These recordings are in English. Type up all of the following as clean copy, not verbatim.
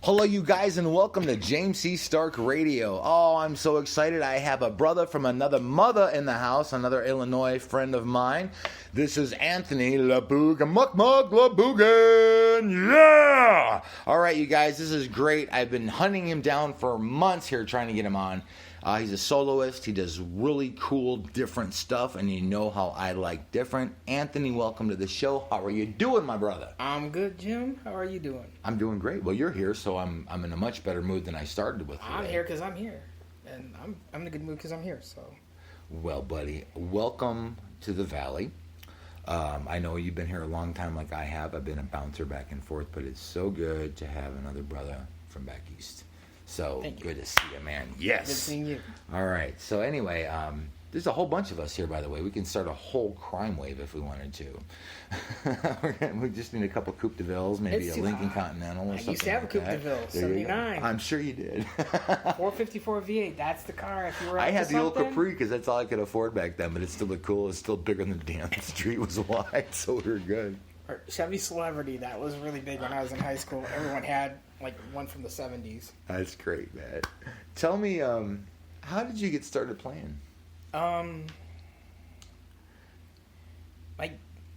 Hello, you guys, and welcome to James C Starke Radio. Oh, I'm so excited. I have a brother from another mother in the house, another Illinois friend of mine. This is Anthony Lebuguen, Lebuguen, yeah! All right, you guys, this is great. I've been hunting him down for months here, trying to get him on. He's a soloist. He does really cool, different stuff, and you know how I like different. Anthony, welcome to the show. How are you doing, my brother? I'm good, Jim. How are you doing? I'm doing great. Well, you're here, so I'm in a much better mood than I started with today. I'm here because I'm here, and I'm in a good mood because I'm here. So, well, buddy, welcome to the Valley. I know you've been here a long time, like I have. I've been a bouncer back and forth, but it's so good to have another brother from back east. So good to see you, man. Yes. Good seeing you. All right. So anyway, there's a whole bunch of us here, by the way. We can start a whole crime wave if we wanted to. We just need a couple Coupe de Villes, maybe a Lincoln Continental or something. I used to have a Coupe de Ville, 79. I'm sure you did. 454 V8. That's the car. If you were I had the old Capri because that's all I could afford back then, but it still looked cool. It's still bigger than the damn street was wide, so we were good. Chevy Celebrity, that was really big when I was in high school. Everyone had like one from the 70s. That's great, man. Tell me, how did you get started playing? My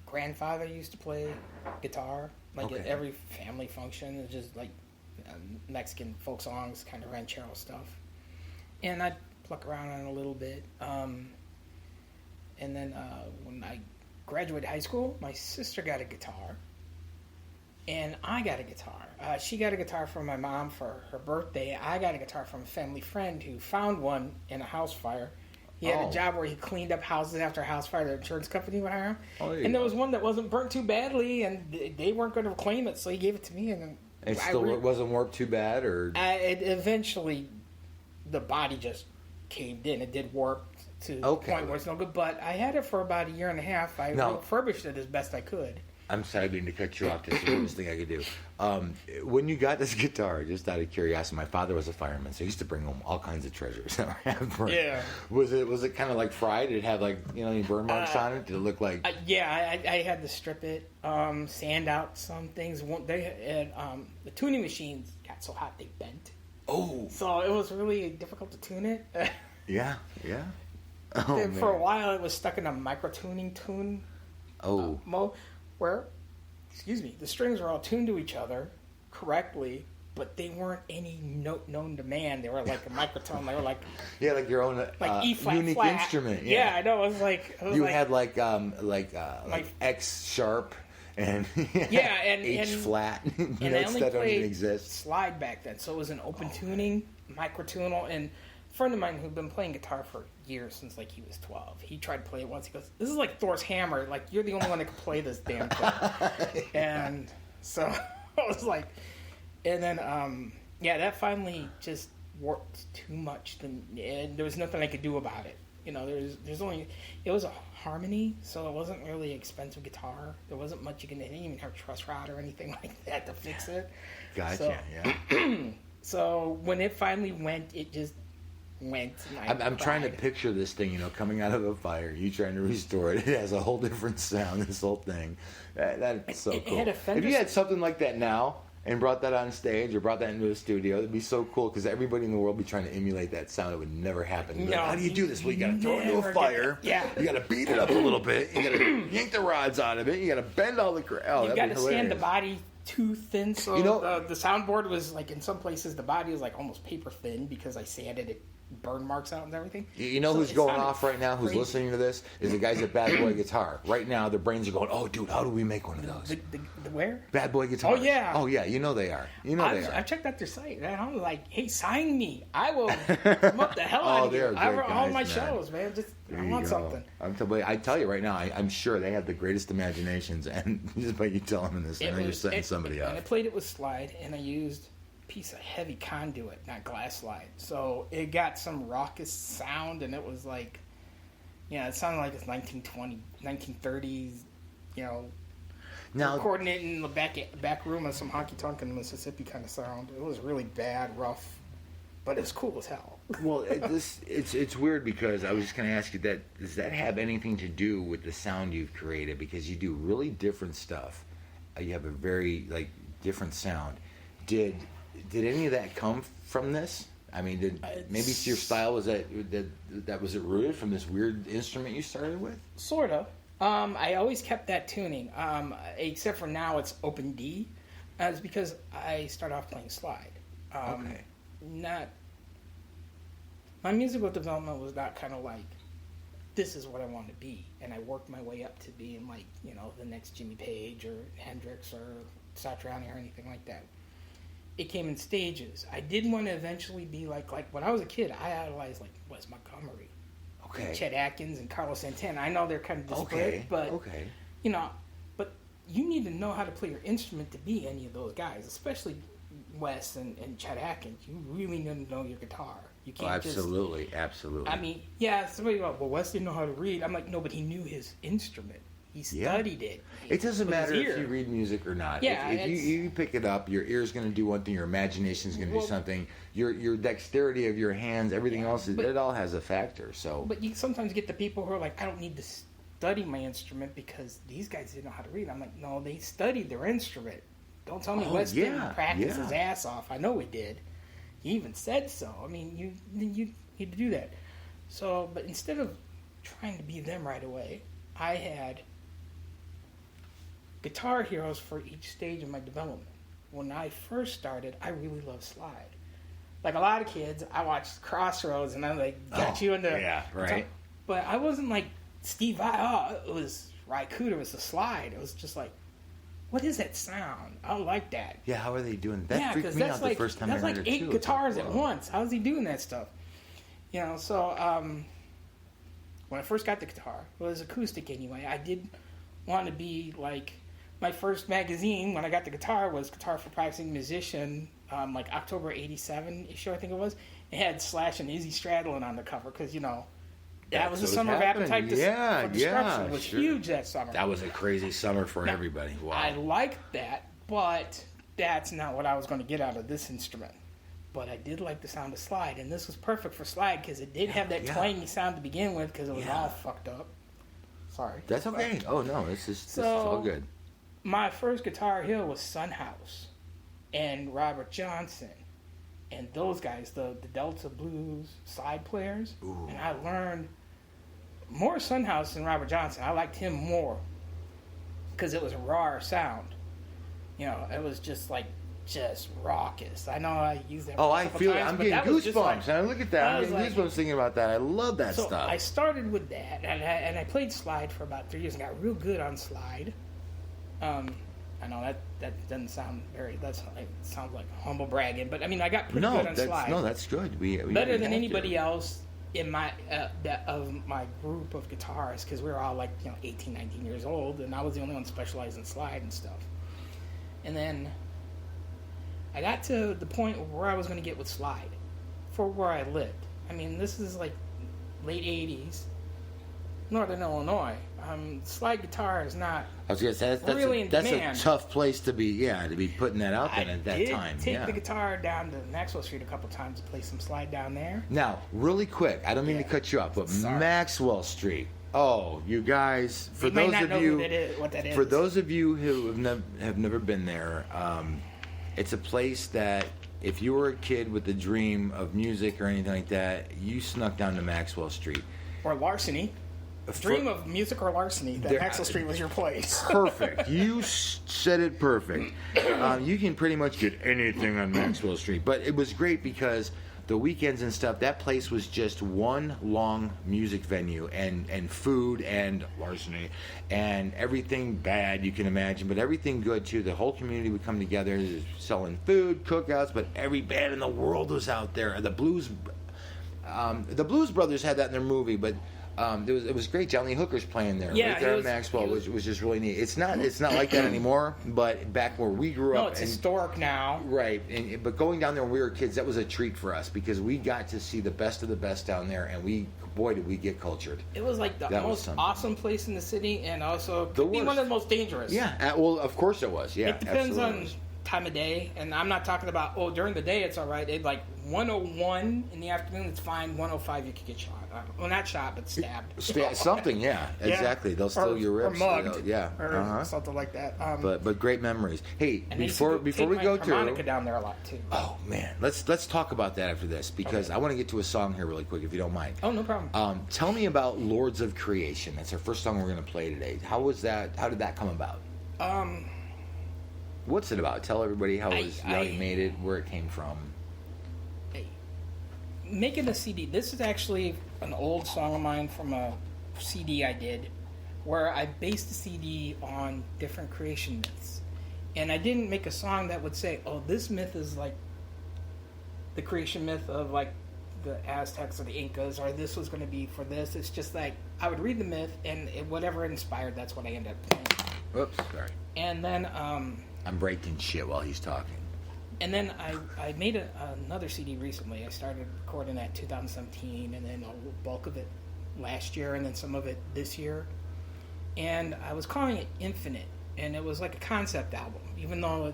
grandfather used to play guitar, like at every family function. It's just like Mexican folk songs, kind of ranchero stuff. And I'd pluck around on it a little bit. And then when I graduated high school, my sister got a guitar, and I got a guitar. She got a guitar from my mom for her birthday. I got a guitar from a family friend who found one in a house fire. He had a job where he cleaned up houses after a house fire. The insurance company would hire him. And there was one that wasn't burnt too badly, and they weren't going to claim it, so he gave it to me. And it still wasn't warped too bad? Or it eventually, the body just caved in. It did warp to the point where it's no good. But I had it for about a year and a half. I refurbished it as best I could. I'm sorry, I didn't mean to cut you off. This is the weirdest thing I could do. When you got this guitar, just out of curiosity, my father was a fireman, so he used to bring home all kinds of treasures. Yeah. Was it kind of like fried? Did it have any burn marks on it? Did it look like? I had to strip it, sand out some things. The tuning machines got so hot they bent. Oh. So it was really difficult to tune it. Yeah. Oh, for a while, it was stuck in a micro-tuning tune. Mode. Where, the strings were all tuned to each other correctly, but they weren't any note known to man. They were like a microtone. They were like like your own E flat unique flat instrument. Yeah, I know. It was like had like X sharp and H flat and notes that don't even exist. Slide back then, so it was an open tuning microtonal. And a friend of mine who'd been playing guitar for years, since like he was 12, he tried to play it once. He goes, "This is like Thor's hammer. Like, you're the only one that can play this damn thing." And so I was like, and then that finally just warped too much. And there was nothing I could do about it. There's only, it was a Harmony, so it wasn't really expensive guitar. There wasn't much you didn't even have a truss rod or anything like that to fix it. Gotcha. So when it finally went, it just went. I'm trying to picture this thing, coming out of a fire. You trying to restore it. It has a whole different sound. This whole thing. That's so cool. If you had something like that now and brought that on stage or brought that into a studio, it'd be so cool because everybody in the world would be trying to emulate that sound. It would never happen. No, how do you do this? Well, you got to throw it into a fire. You got to beat it up a little bit. You got to yank the rods out of it. You got to bend all the you got to sand the body too thin. So the soundboard was like, in some places the body was like almost paper thin because I sanded it. Burn marks out and everything. Who's going off right now, who's listening to this, is the guys at Bad Boy Guitar. Right now, their brains are going, "Oh, dude, how do we make one of those?" The where? Bad Boy Guitar. Oh, yeah. They are. I checked out their site, and I'm like, "Hey, sign me. I will come up the hell out of here. I have all my shows, man. I want something." I tell you right now, I'm sure they have the greatest imaginations, and just by you telling them this, I know you're setting somebody up. And I played it with slide, and I used piece of heavy conduit, not glass slide, so it got some raucous sound, and it was like, it sounded like it's 1930s, now recording it in the back room of some honky tonk in Mississippi kind of sound. It was really bad, rough, but it was cool as hell. Well, it's weird because I was just going to ask you that, does that have anything to do with the sound you've created? Because you do really different stuff. You have a very different sound. Did Did any of that come from this? I mean, maybe your style was that was it rooted from this weird instrument you started with? Sort of. I always kept that tuning, except for now it's open D. It's because I started off playing slide. Okay. My musical development was not kind of like, this is what I want to be, and I worked my way up to being like, the next Jimmy Page or Hendrix or Satriani or anything like that. It came in stages. I did want to eventually be like when I was a kid, I idolized like Wes Montgomery, okay, and Chet Atkins and Carlos Santana. I know they're kind of disparate, but but you need to know how to play your instrument to be any of those guys, especially Wes and Chet Atkins. You really need to know your guitar. You can't absolutely. I mean, yeah, somebody goes, well, Wes didn't know how to read. I'm like, no, but he knew his instrument. He studied it. It doesn't matter if you read music or not. Yeah, if you pick it up, your ear's going to do one thing, your imagination's going to do something, your dexterity of your hands, everything else, it all has a factor. So, but you sometimes get the people who are like, I don't need to study my instrument because these guys didn't know how to read. I'm like, no, they studied their instrument. Don't tell me Wes didn't practice his ass off. I know he did. He even said so. I mean, you need to do that. So, but instead of trying to be them right away, I had guitar heroes for each stage of my development. When I first started, I really loved slide. Like a lot of kids, I watched Crossroads and I'm like, got you into... Yeah, right. But I wasn't like Steve Vai. It was Ry Cooder. It was the slide. It was just like, what is that sound? I don't like that. Yeah, how are they doing that? Freaked me out the first time I heard it too. That's like 8 guitars at once. How's he doing that stuff? So when I first got the guitar, it was acoustic anyway. I did want to be like... My first magazine when I got the guitar was Guitar for Practicing Musician, like October '87 issue, I think it was. It had Slash and Izzy Stradlin on the cover because that was the summer of Appetite for Destruction. It was huge that summer. That was a crazy summer for everybody. Wow. I liked that, but that's not what I was going to get out of this instrument. But I did like the sound of slide, and this was perfect for slide because it did have that twangy sound to begin with because it was all fucked up. Sorry. That's okay. Oh no, this is all good. My first guitar hero was Sunhouse and Robert Johnson and those guys, the Delta Blues side players. Ooh. And I learned more Sunhouse than Robert Johnson. I liked him more because it was a rawer sound. It was just raucous. I know I used that. I feel it. I'm getting goosebumps. And look at that. I'm getting goosebumps thinking about that. I love that stuff. I started with that, and I played slide for about 3 years and got real good on slide. I know that doesn't sound it sounds like humble bragging, but I mean I got pretty good on slide. No, that's good. We better than anybody else in my of my group of guitarists because we were all 18, 19 years old, and I was the only one specialized in slide and stuff. And then I got to the point where I was going to get with slide for where I lived. I mean, this is like late 80s, Northern Illinois. Slide guitar is not. I was going to say that's a tough place to be. To be putting that out there at that time. I did take the guitar down to Maxwell Street a couple times to play some slide down there. Now, really quick, I don't mean to cut you off, but Maxwell Street. Oh, you guys! For those of you, what that is. For those of you who have never been there, it's a place that if you were a kid with the dream of music or anything like that, you snuck down to Maxwell Street. Or larceny. Dream of music or larceny, that Maxwell Street was your place. Perfect. You said it perfect. You can pretty much get anything on Maxwell Street. But it was great because the weekends and stuff, that place was just one long music venue and food and larceny and everything bad you can imagine, but everything good too. The whole community would come together selling food, cookouts, but every band in the world was out there. The Blues Brothers had that in their movie, but it was great. Johnny Hooker's playing there. Yeah, right there at Maxwell was just really neat. It's not like that anymore, but back where we grew up. No, it's historic now. Right. But going down there when we were kids, that was a treat for us because we got to see the best of the best down there, and boy, did we get cultured. It was like the most awesome place in the city, and also could be one of the most dangerous. Yeah. Well, of course it was. Yeah. It depends on time of day, and I'm not talking about during the day it's all right. It like 101 in the afternoon it's fine. 105 you could get shot. Well, not shot, but stabbed. Something, yeah, exactly. They'll steal your ribs. Or mugged, yeah, or something like that. But great memories. Hey, before we go to harmonica down there a lot too. Oh man, let's talk about that after this because I want to get to a song here really quick if you don't mind. Oh, no problem. Tell me about Lords of Creation. That's our first song we're going to play today. How was that? How did that come about? What's it about? Tell everybody how you made it, where it came from. Making a CD. This is actually an old song of mine from a CD I did, where I based the CD on different creation myths, and I didn't make a song that would say, "Oh, this myth is like the creation myth of like the Aztecs or the Incas," or this was going to be for this. It's just like I would read the myth, and whatever it inspired, that's what I ended up playing. Oops, sorry. And then I'm breaking shit while he's talking. And then I made another CD recently. I started recording that 2017, and then a bulk of it last year, and then some of it this year. And I was calling it Infinite, and it was like a concept album. Even though,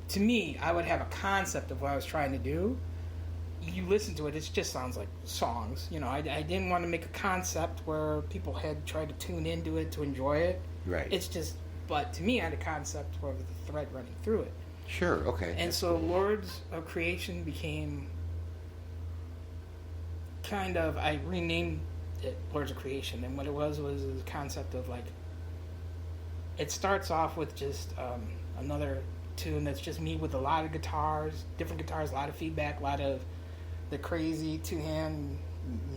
to me, I would have a concept of what I was trying to do. You listen to it, it just sounds like songs. You know, I didn't want to make a concept where people had tried to tune into it to enjoy it. Right. It's just, but to me, I had a concept with the thread running through it. Sure, okay. And so Lords of Creation became kind of, I renamed it Lords of Creation, and what it was a concept of like, it starts off with just another tune that's just me with a lot of guitars, different guitars, a lot of feedback, a lot of the crazy two-hand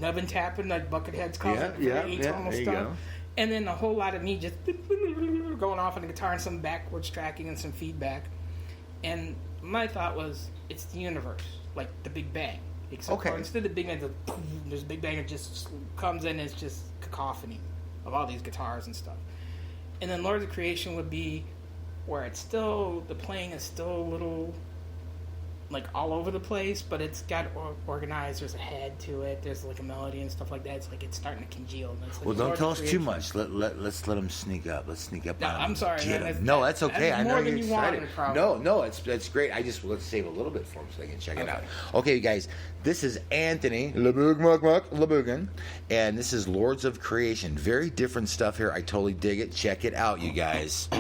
nubbin tapping, like Buckethead's calls it, yeah, there you go. And then a whole lot of me just going off on the guitar and some backwards tracking and some feedback. And my thought was, it's the universe, like the Big Bang. Except for instead of the Big Bang, there's a Big Bang, it just comes in, it's just cacophony of all these guitars and stuff. And then Lords of Creation would be where it's still, the playing is still a little, like all over the place, but it's got organized, there's a head to it, there's like a melody and stuff like that. It's like it's starting to congeal. Like well, don't tell us too much. Let's let them sneak up. Let's sneak up on them. I'm sorry. No, that's okay. That's I know you're excited. No, it's great. Let's save a little bit for them so they can check it out. Okay, you guys, this is Anthony Lebuguen, and this is Lords of Creation. Very different stuff here. I totally dig it. Check it out, you guys.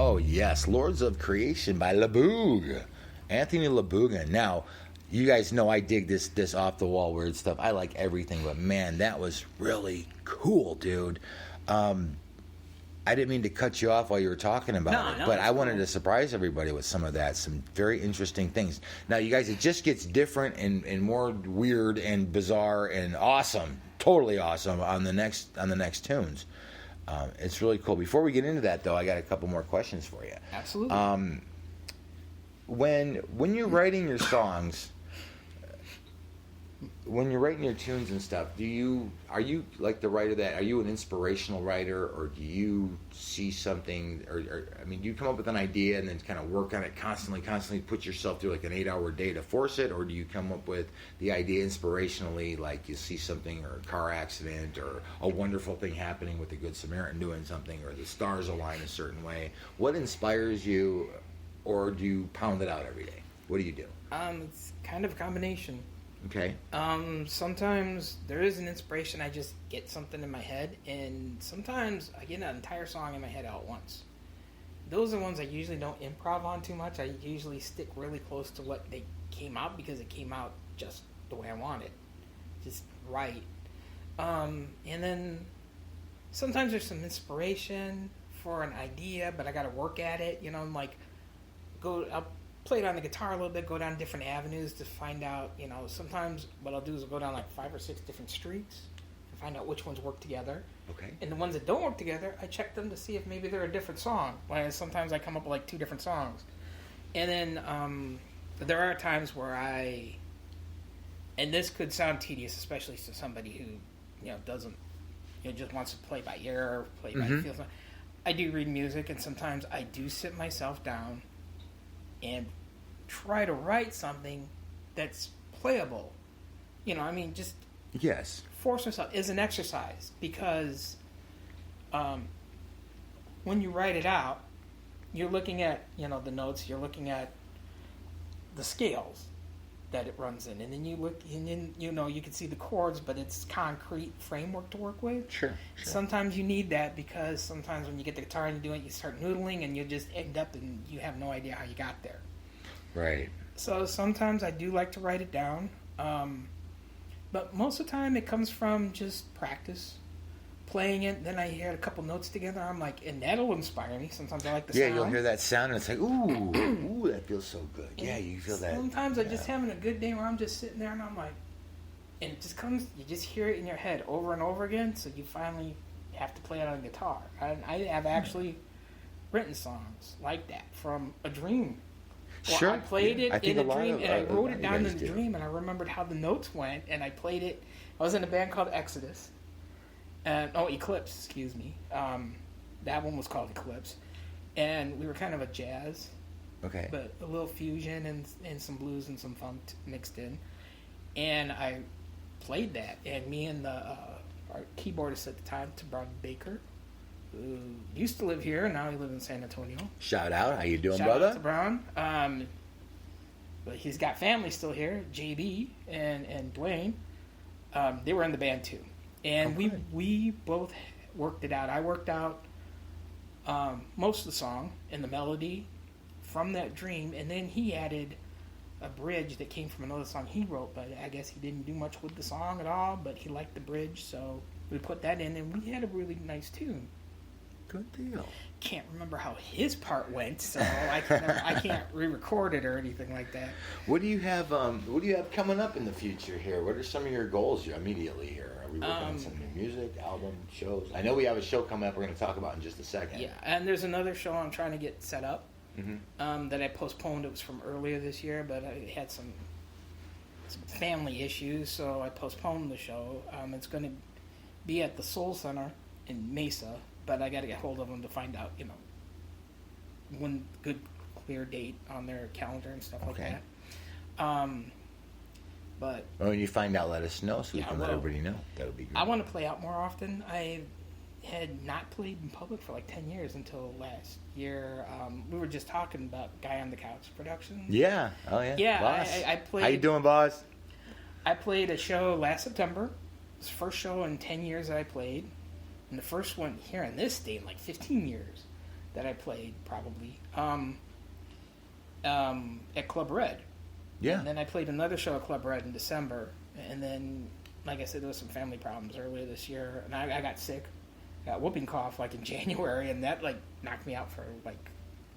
Oh, yes. Lords of Creation by Lebuguen. Anthony Lebuguen. Now, you guys know I dig this off-the-wall weird stuff. I like everything, but man, that was really cool, dude. I didn't mean to cut you off while you were talking about it, but I wanted to surprise everybody with some of that. Some very interesting things. Now, you guys, it just gets different and more weird and bizarre and awesome. Totally awesome on the next tunes. It's really cool. Before we get into that, though, I got a couple more questions for you. Absolutely. When you're writing your songs, when you're writing your tunes and stuff, are you like the writer that, are you an inspirational writer, or do you see something, or I mean, do you come up with an idea and then kind of work on it constantly put yourself through like an 8-hour day to force it, or do you come up with the idea inspirationally, like you see something, or a car accident, or a wonderful thing happening with the Good Samaritan doing something, or the stars align a certain way? What inspires you, or do you pound it out every day? What do you do? It's kind of a combination. Okay. Sometimes there is an inspiration. I just get something in my head, and sometimes I get an entire song in my head all at once. Those are ones I usually don't improv on too much. I usually stick really close to what they came out, because it came out just the way I want it. Just right. And then sometimes there's some inspiration for an idea, but I got to work at it. You know, I'm like, I'll play it on the guitar a little bit, go down different avenues to find out, you know, sometimes what I'll do is I'll go down like 5 or 6 different streets and find out which ones work together. Okay. And the ones that don't work together, I check them to see if maybe they're a different song. Whereas sometimes I come up with like 2 different songs. And then there are times where and this could sound tedious, especially to somebody who, you know, doesn't, you know, just wants to play by ear or play by feel. I do read music, and sometimes I do sit myself down and try to write something that's playable. You know, I mean, just force yourself is an exercise, because when you write it out, you're looking at, you know, the notes, you're looking at the scales that it runs in, and then you look, and then, you know, you can see the chords, but it's concrete framework to work with. Sure. Sometimes you need that, because sometimes when you get the guitar and you do it, you start noodling, and you just end up and you have no idea how you got there. Right. So sometimes I do like to write it down, but most of the time it comes from just practice, playing it. Then I hear a couple notes together, I'm like, and that'll inspire me. Sometimes I like the sound. Yeah, you'll hear that sound, and it's like, ooh, that feels so good. And yeah, you feel that. Sometimes I'm just having a good day where I'm just sitting there, and I'm like, and it just comes, you just hear it in your head over and over again, so you finally have to play it on guitar. I have actually written songs like that from a dream. Well, sure. I played it in a dream, and I wrote it down in the dream, and I remembered how the notes went, and I played it. I was in a band called Eclipse, excuse me. That one was called Eclipse, and we were kind of a jazz, but a little fusion and some blues and some funk mixed in, and I played that, and me and our keyboardist at the time, Tabron Baker, who used to live here, and now he lives in San Antonio. Shout out. How you doing, brother? Shout out to Brown. But he's got family still here, JB and Dwayne. They were in the band too. And we both worked it out. I worked out most of the song and the melody from that dream, and then he added a bridge that came from another song he wrote, but I guess he didn't do much with the song at all, but he liked the bridge, so we put that in, and we had a really nice tune. Good deal. Can't remember how his part went, so I can't re-record it or anything like that. What do you have? What do you have coming up in the future here? What are some of your goals immediately here? Are we working on some new music, album, shows? I know we have a show coming up. We're going to talk about in just a second. Yeah, and there's another show I'm trying to get set up that I postponed. It was from earlier this year, but I had some family issues, so I postponed the show. It's going to be at the Soul Center in Mesa. But I got to get hold of them to find out, you know, one good, clear date on their calendar and stuff like that. But when you find out, let us know so we can let everybody know. That would be great. I want to play out more often. I had not played in public for like 10 years until last year. We were just talking about Guy on the Couch Productions. Yeah. Oh, yeah. Yeah, boss. I played. How you doing, boss? I played a show last September. It was the first show in 10 years that I played. And the first one here in this state in like 15 years that I played probably at Club Red. Yeah. And then I played another show at Club Red in December. And then, like I said, there was some family problems earlier this year. And I got sick. Got whooping cough like in January. And that like knocked me out for like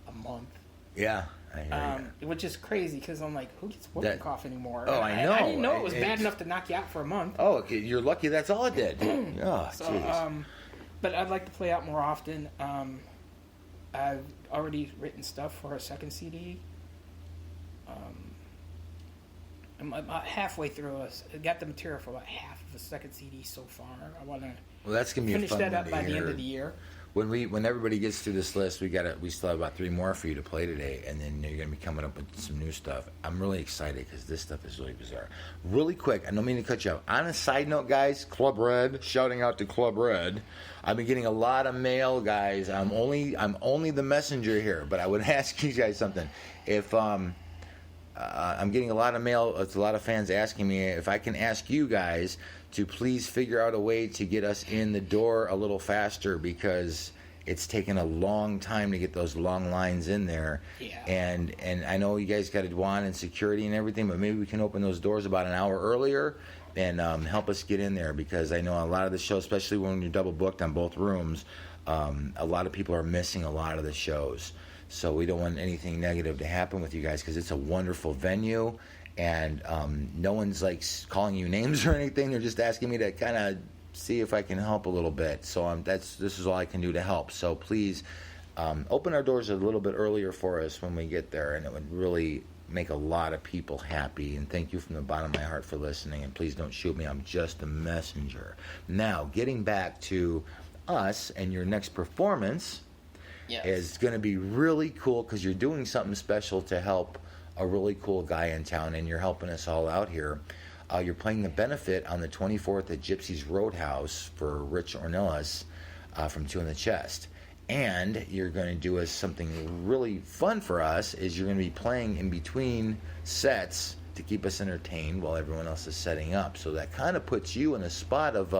a month. Yeah. I hear you. Which is crazy because I'm like, who gets whooping cough anymore? Oh, I know. I didn't know it was bad enough to knock you out for a month. Oh, okay. You're lucky that's all it did. Oh, so, but I'd like to play out more often. I've already written stuff for a second CD. I'm about halfway through. I got the material for about half of the second CD so far. I want to that's gonna be finish a fun that one up to by hear. the end of the year. When everybody gets through this list, we still have about 3 more for you to play today, and then you're gonna be coming up with some new stuff. I'm really excited because this stuff is really bizarre. Really quick, I don't mean to cut you off. On a side note, guys, Club Red, shouting out to Club Red. I've been getting a lot of mail, guys. I'm only the messenger here, but I would ask you guys something. If I'm getting a lot of mail. It's a lot of fans asking me if I can ask you guys to please figure out a way to get us in the door a little faster because it's taken a long time to get those long lines in there. Yeah. And I know you guys got Dwan and security and everything, but maybe we can open those doors about an hour earlier and help us get in there because I know a lot of the shows, especially when you're double booked on both rooms, a lot of people are missing a lot of the shows. So we don't want anything negative to happen with you guys because it's a wonderful venue, and no one's like calling you names or anything. They're just asking me to kind of see if I can help a little bit. So this is all I can do to help. So please open our doors a little bit earlier for us when we get there, and it would really make a lot of people happy. And thank you from the bottom of my heart for listening. And please don't shoot me. I'm just a messenger. Now, getting back to us and your next performance. Yes. Is going to be really cool because you're doing something special to help a really cool guy in town, and you're helping us all out here. You're playing the benefit on the 24th at Gypsy's Roadhouse for Rich Ornelas from Two in the Chest. And you're going to do us something really fun for us is you're going to be playing in between sets to keep us entertained while everyone else is setting up. So that kind of puts you in a spot of...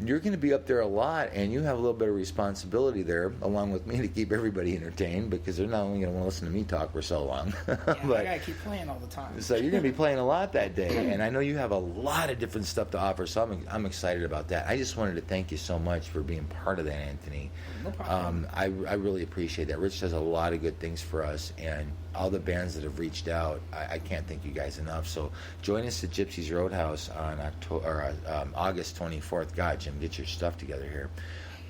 you're going to be up there a lot, and you have a little bit of responsibility there, along with me, to keep everybody entertained, because they're not only going to want to listen to me talk for so long. Yeah, but I got to keep playing all the time. So you're going to be playing a lot that day, and I know you have a lot of different stuff to offer, so I'm excited about that. I just wanted to thank you so much for being part of that, Anthony. No problem. I really appreciate that. Rich does a lot of good things for us, and all the bands that have reached out, I can't thank you guys enough. So join us at Gypsy's Roadhouse on August 24th. God, Jim, get your stuff together here.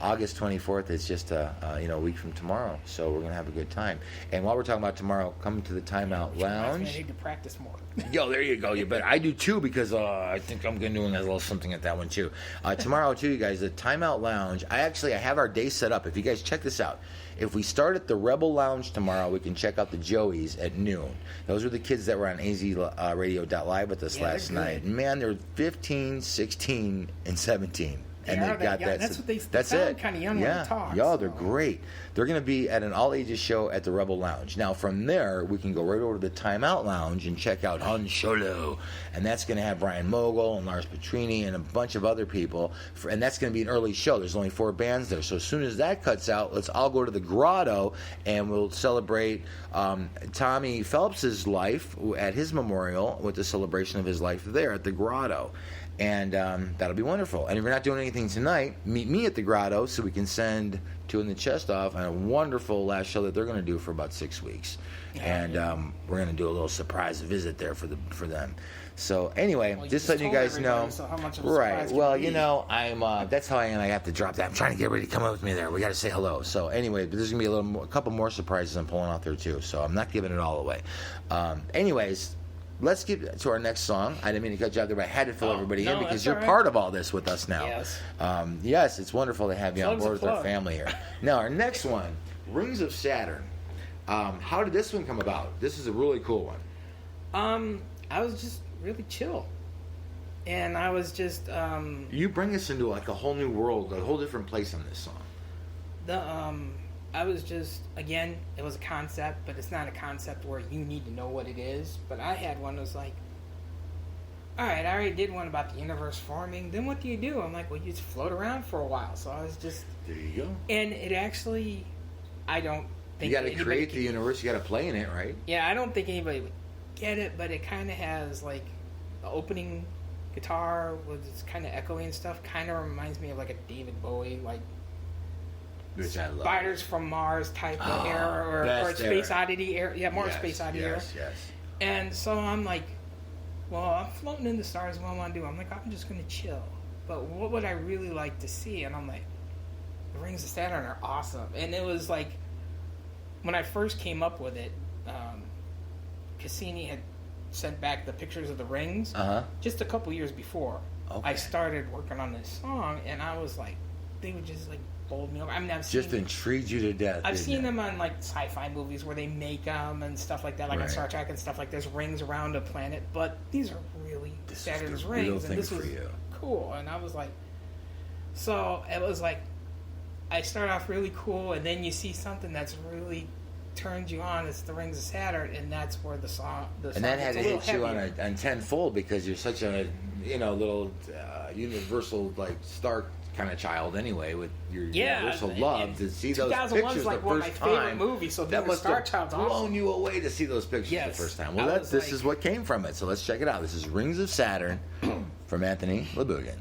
August 24th is just a week from tomorrow, so we're gonna have a good time. And while we're talking about tomorrow, come to the Timeout Lounge. I need to practice more. Yo, there you go. You bet. I do too because I think I'm gonna do a little something at that one too. Tomorrow too, you guys. The Timeout Lounge. I have our day set up. If you guys check this out. If we start at the Rebel Lounge tomorrow, we can check out the Joeys at noon. Those were the kids that were on azradio.live with us last night. Man, they're 15, 16, and 17. And they've got that. That's what they that's sound it. kind of young when they talk. Yeah, they're great. They're going to be at an all-ages show at the Rebel Lounge. Now, from there, we can go right over to the Timeout Lounge and check out Han Solo. And that's going to have Brian Mogul and Lars Petrini and a bunch of other people. And that's going to be an early show. There's only 4 bands there. So as soon as that cuts out, let's all go to the Grotto, and we'll celebrate Tommy Phelps' life at his memorial with the celebration of his life there at the Grotto. And that'll be wonderful. And if you're not doing anything tonight, meet me at the Grotto so we can send Two in the Chest off on a wonderful last show that they're going to do for about 6 weeks. And we're going to do a little surprise visit there for them. So anyway, just letting you guys know. So how much of a Right. Well, I'm. That's how I am. I have to drop that. I'm trying to get ready to come up with me there. We got to say hello. So anyway, there's going to be a couple more surprises I'm pulling out there too. So I'm not giving it all away. Anyways. Let's get to our next song. I didn't mean to cut you out there, but I had to fill everybody in because you're part of all this with us now. Yes. Yes, it's wonderful to have you on board with our family here. Now, our next one, Rings of Saturn. How did this one come about? This is a really cool one. I was just really chill. And I was just... you bring us into like a whole new world, a whole different place on this song. I was just, again, it was a concept, but it's not a concept where you need to know what it is. But I had one that was like, all right, I already did one about the universe forming. Then what do you do? I'm like, well, you just float around for a while. So I was just... There you go. And it actually I don't think you got to create the universe. You got to play in it, right? Yeah, I don't think anybody would get it, but it kind of has like the opening guitar with its kind of echoing and stuff. Kind of reminds me of like a David Bowie, like which I love. Spiders from Mars type of era, or Space Oddity era. Yeah, more Space Oddity era. Yes. And so I'm like, well, I'm floating in the stars. What I want to do? I'm like, I'm just gonna chill. But what would I really like to see? And I'm like, the Rings of Saturn are awesome. And it was like, when I first came up with it, Cassini had sent back the pictures of the rings just a couple years before. I started working on this song, and I was like, they would just like bowled me over. I mean, I've seen, just intrigued you to death. I've seen them on like sci-fi movies where they make them and stuff like that, like on Star Trek and stuff like. There's rings around a planet, but these are really Saturn's rings, and this was cool. And I was like, so it was like, I start off really cool, and then you see something that's really turns you on. It's the Rings of Saturn, and that's where the song and that had to hit you on tenfold because you're such a little universal like Stark kind of child anyway with your universal love to see those pictures like the one first of my favorite time. Movies, so that must have blown awesome. You away to see those pictures the first time. Well, this is what came from it. So let's check it out. This is Rings of Saturn from Anthony Lebuguen.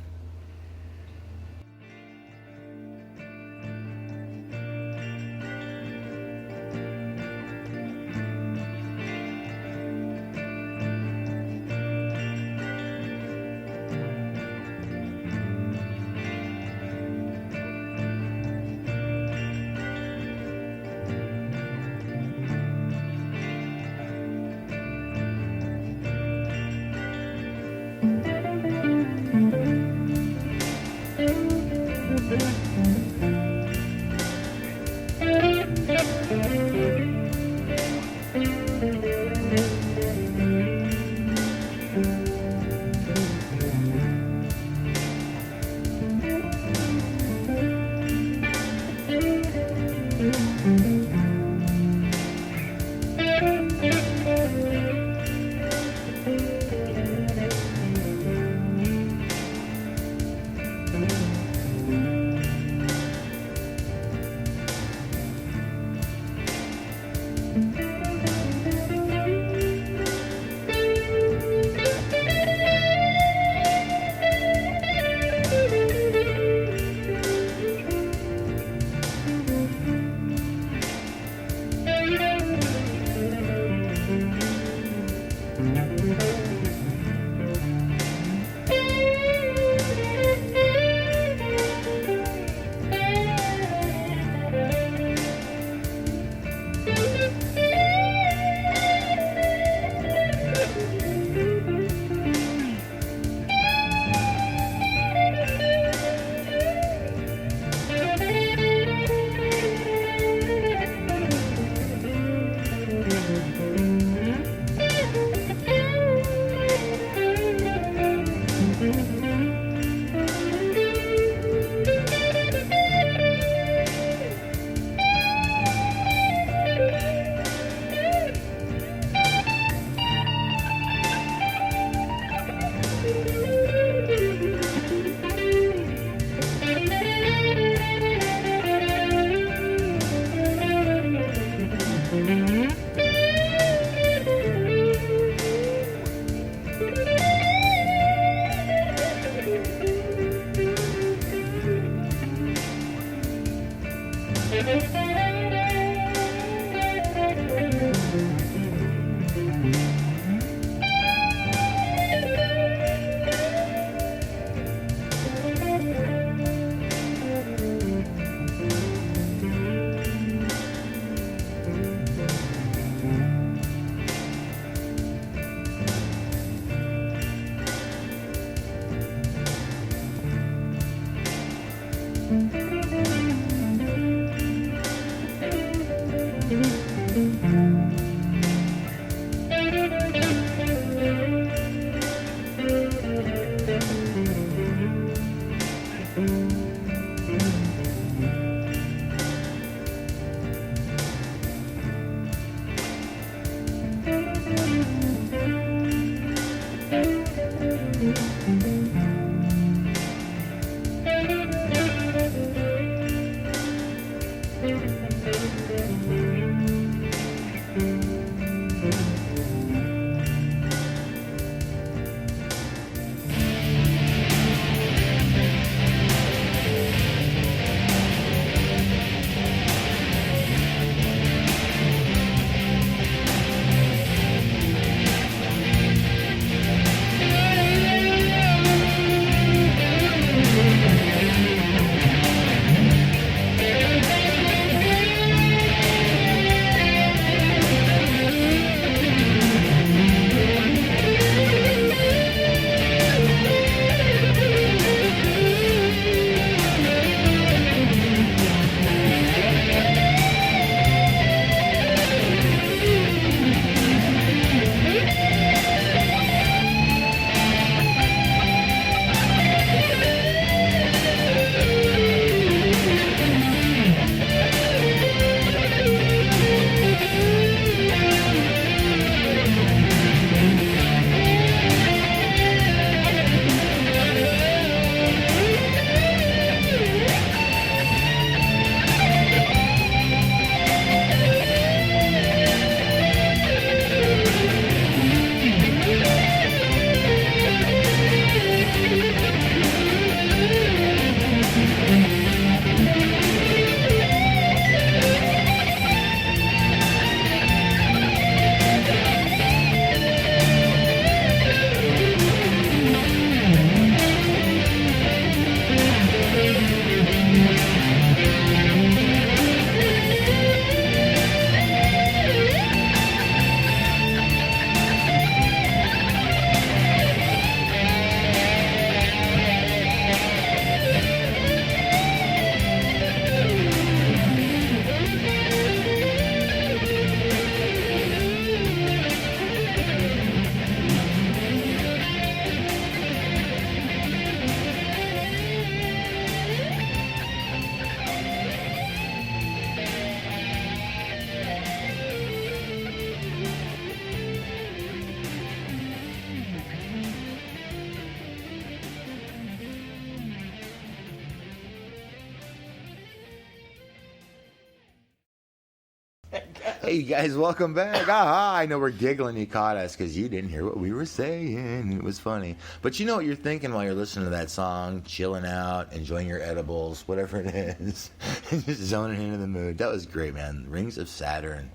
Hey, you guys, welcome back. I know we're giggling. You caught us because you didn't hear what we were saying. It was funny. But you know what you're thinking while you're listening to that song, chilling out, enjoying your edibles, whatever it is, just zoning into the mood. That was great, man. Rings of Saturn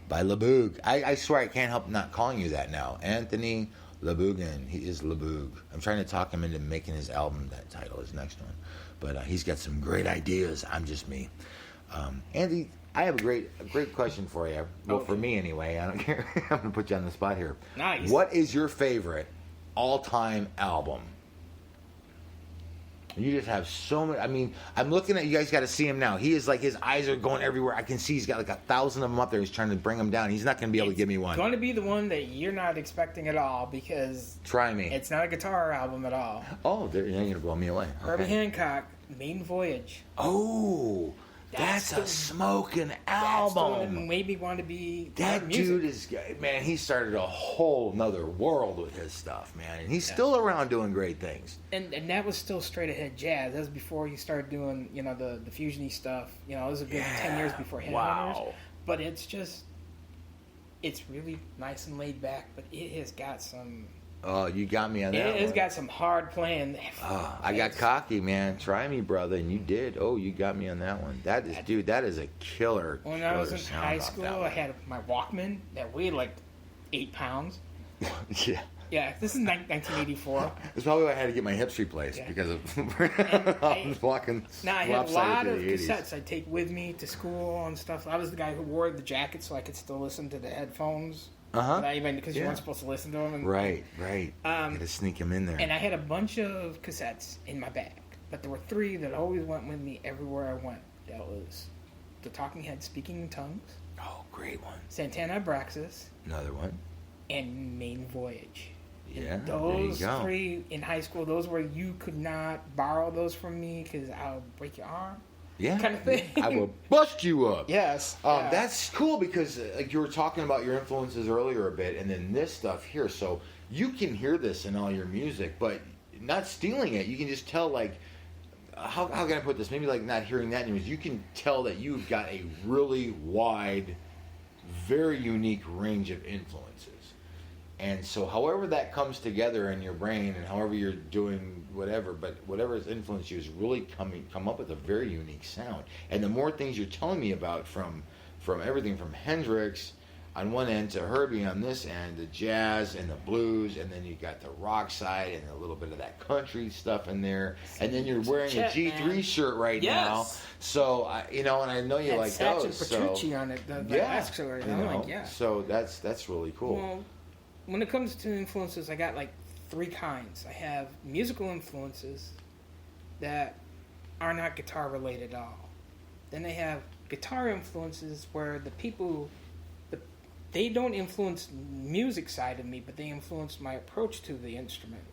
by Lebuguen. I swear I can't help not calling you that now. Anthony Lebuguen. He is Lebuguen. I'm trying to talk him into making his album that title, his next one. But he's got some great ideas. I'm just me. Andy, I have a great question for you. Well, for me anyway. I don't care. I'm going to put you on the spot here. Nice. What is your favorite all-time album? You just have so many. I mean, I'm looking at you guys. Got to see him now. He is like, his eyes are going everywhere. I can see he's got like 1,000 of them up there. He's trying to bring them down. He's not going to be able to give me one. It's going to be the one that you're not expecting at all because try me. It's not a guitar album at all. Oh, you're going to blow me away. Herbie Hancock, Maiden Voyage. Oh. That's a smoking album. That's what made me want to be. That dude is, man, he started a whole nother world with his stuff, man. And he's still around doing great things. And that was still straight ahead jazz. That was before he started doing, the fusion-y stuff. It was a good 10 years before Headhunters. Wow. But it's really nice and laid back, but it has got some. Oh, you got me on that. It's got some hard playing. I got cocky, man. Try me, brother, and you did. Oh, you got me on that one. That is a killer. When I was in high school, I had my Walkman that weighed like 8 pounds. Yeah. Yeah, this is 1984. That's probably why I had to get my hips replaced because of I was walking. Now I had a lot of cassettes I'd take with me to school and stuff. I was the guy who wore the jacket so I could still listen to the headphones. Even because you weren't supposed to listen to them. Right. Got to sneak them in there. And I had a bunch of cassettes in my bag, but there were 3 that always went with me everywhere I went. That was the Talking Heads, Speaking in Tongues. Oh, great one. Santana Abraxas. Another one. And Maiden Voyage. Yeah, and those 3 in high school, those were you could not borrow those from me because I'll break your arm. Yeah, kind of thing. I will bust you up. Yes. That's cool because like you were talking about your influences earlier a bit, and then this stuff here. So you can hear this in all your music, but not stealing it. You can just tell, like, how can I put this? Maybe like not hearing that news. You can tell that you've got a really wide, very unique range of influences. And so however that comes together in your brain and however you're doing whatever, but whatever has influenced you is really come up with a very unique sound. And the more things you're telling me about from everything from Hendrix on one end to Herbie on this end, the jazz and the blues, and then you got the rock side and a little bit of that country stuff in there. And then you're wearing a G3 shirt right now. So, and I know you like those. Petrucci on it. So that's really cool. Well, when it comes to influences, I got like 3 kinds. I have musical influences that are not guitar related at all. Then I have guitar influences where the people, they don't influence music side of me, but they influence my approach to the instrument.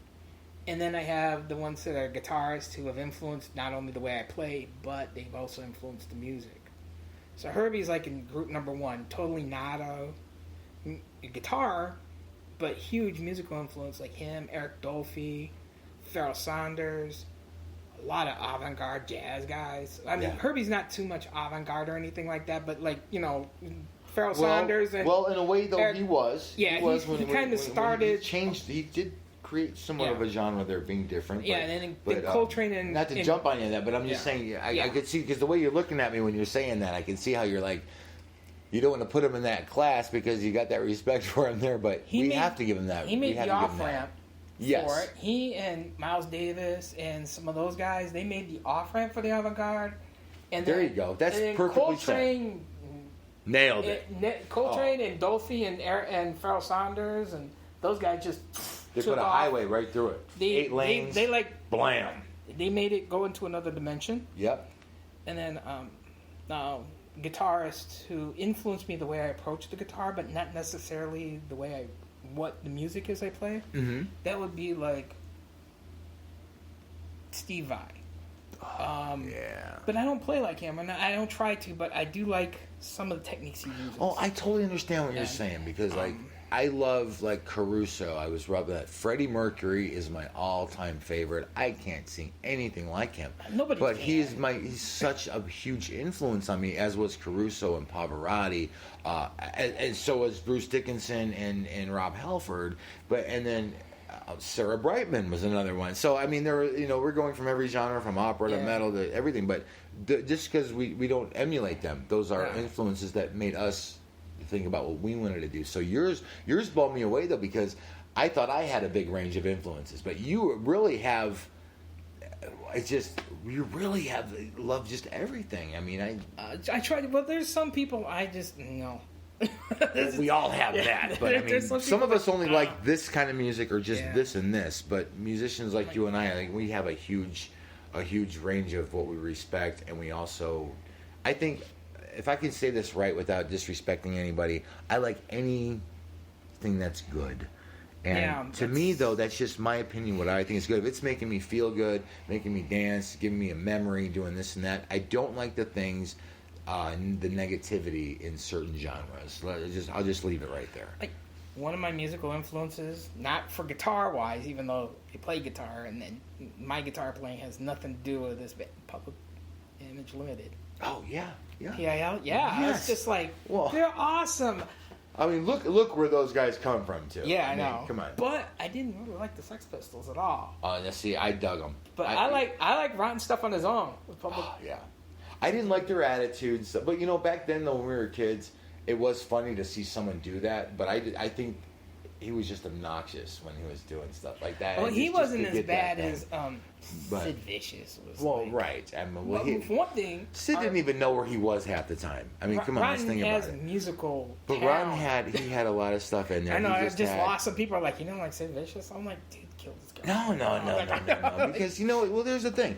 And then I have the ones that are guitarists who have influenced not only the way I play, but they've also influenced the music. So Herbie's like in group number 1, totally not a guitar, but huge musical influence like him, Eric Dolphy, Pharoah Sanders, a lot of avant-garde jazz guys. I mean, Herbie's not too much avant-garde or anything like that, but like, Pharoah Sanders and... Well, in a way, though, Eric, he was. Yeah, he kind of started... He did create somewhat of a genre there being different. Yeah, and then Coltrane and... Not to jump on you that, but I'm just saying, I could see, because the way you're looking at me when you're saying that, I can see how you're like... You don't want to put him in that class because you got that respect for him there, but we have to give him that. He made the off-ramp for it. He and Miles Davis and some of those guys, they made the off-ramp for the avant-garde. And there you go. That's perfectly Coltrane nailed it. Coltrane and Dolphy and Pharoah Sanders and those guys just they put a highway right through it. 8 lanes. They like blam. They made it go into another dimension. Yep. And then guitarists who influenced me the way I approach the guitar, but not necessarily the way what the music is I play. Mm-hmm. That would be like Steve Vai. But I don't play like him, and I don't try to, but I do like some of the techniques he uses. Oh, I totally understand what you're saying because, like, I love like Caruso. I was rubbing that. Freddie Mercury is my all-time favorite. I can't sing anything like him. Nobody but can. he's such a huge influence on me, as was Caruso and Pavarotti, and so was Bruce Dickinson and Rob Halford. And then Sarah Brightman was another one. So I mean, we're going from every genre, from opera to metal to everything. But just because we don't emulate them, those are influences that made us think about what we wanted to do. So yours blew me away though, because I thought I had a big range of influences, but you really have. You really have loved just everything. I mean, I tried. Well, there's some people I just no. We all have that, but I mean, some of us only like this kind of music or just this and this. But musicians like you and I, we have a huge range of what we respect, and we also, I think, if I can say this right without disrespecting anybody, I like anything that's good. And to me, though, that's just my opinion, what I think is good. If it's making me feel good, making me dance, giving me a memory, doing this and that, I don't like the things, the negativity in certain genres. I'll just leave it right there. Like, one of my musical influences, not for guitar-wise, even though I play guitar, and then my guitar playing has nothing to do with this Public Image Limited. Oh, yeah. PIL? Yeah. Yes. It's just like, they're awesome. I mean, look where those guys come from, too. Yeah, I know. Come on. But I didn't really like the Sex Pistols at all. See, I dug them. But I like Rotten Stuff on His Own. With Public. Oh, yeah. I didn't like their attitudes. But, back then, though, when we were kids, it was funny to see someone do that. But I think he was just obnoxious when he was doing stuff like that. Well, he wasn't as bad as Sid Vicious was. Well, right. I mean, for one thing, Sid didn't even know where he was half the time. I mean, come on, let's think about it. Ron has musical But talent. Ron had a lot of stuff in there. I know. I just lost some people are like, like Sid Vicious. I'm like, dude, kill this guy. No. Because there's the thing.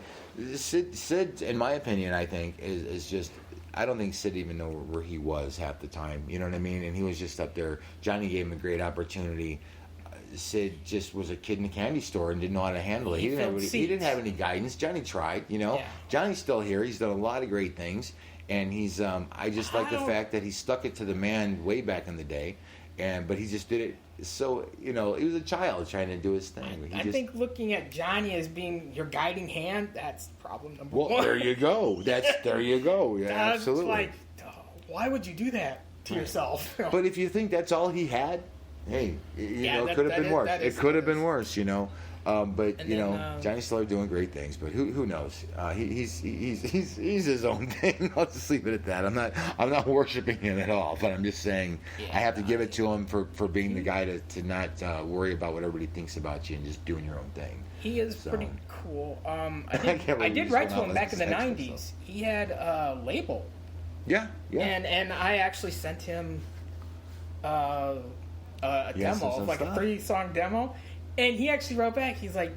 Sid, in my opinion, I think is just. I don't think Sid even know where he was half the time. You know what I mean? And he was just up there. Johnny gave him a great opportunity. Sid just was a kid in a candy store and didn't know how to handle it. He didn't have any guidance. Johnny tried, Yeah. Johnny's still here. He's done a lot of great things. And he's, I just like the fact that he stuck it to the man way back in the day. But he just did it. So, he was a child trying to do his thing. I think looking at Johnny as being your guiding hand, that's problem number one. Well, there you go. There you go. Yeah, absolutely. Like, why would you do that to yourself? But if you think that's all he had, hey, it could have been worse. It could have been worse, But Johnny Stiller doing great things. But who knows? He's his own thing. I'll just leave it at that. I'm not worshiping him at all. But I'm just saying I have to give it to him for being the guy to not worry about what everybody thinks about you and just doing your own thing. He is pretty cool. I did write to him back in the 90s. He had a label. Yeah. And I actually sent him a demo, like a 3-song demo. And he actually wrote back. He's like,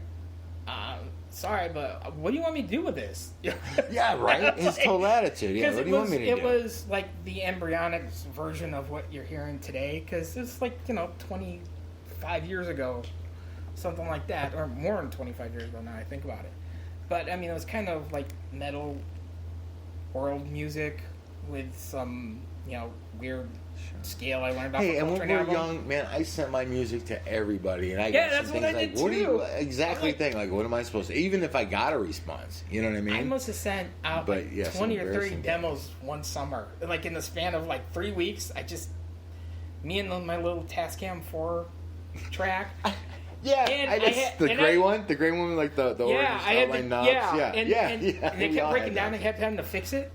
sorry, but what do you want me to do with this? Yeah, right? His whole attitude. Yeah, what do you want me to do? It was like the embryonic version of what you're hearing today. Because it's like, 25 years ago. Something like that. Or more than 25 years ago now I think about it. But, I mean, it was kind of like metal world music with some, weird scale I learned off of and when we were young, man, I sent my music to everybody, and I got some things like, what do you think? Like, what am I supposed to? Even if I got a response, you know what I mean? I must have sent out 20 or 30 demos one summer, like in the span of like 3 weeks. Me and my little Tascam 4 track. Yeah, the gray one with like the orange outline knobs. And they kept breaking down. I kept having to fix it,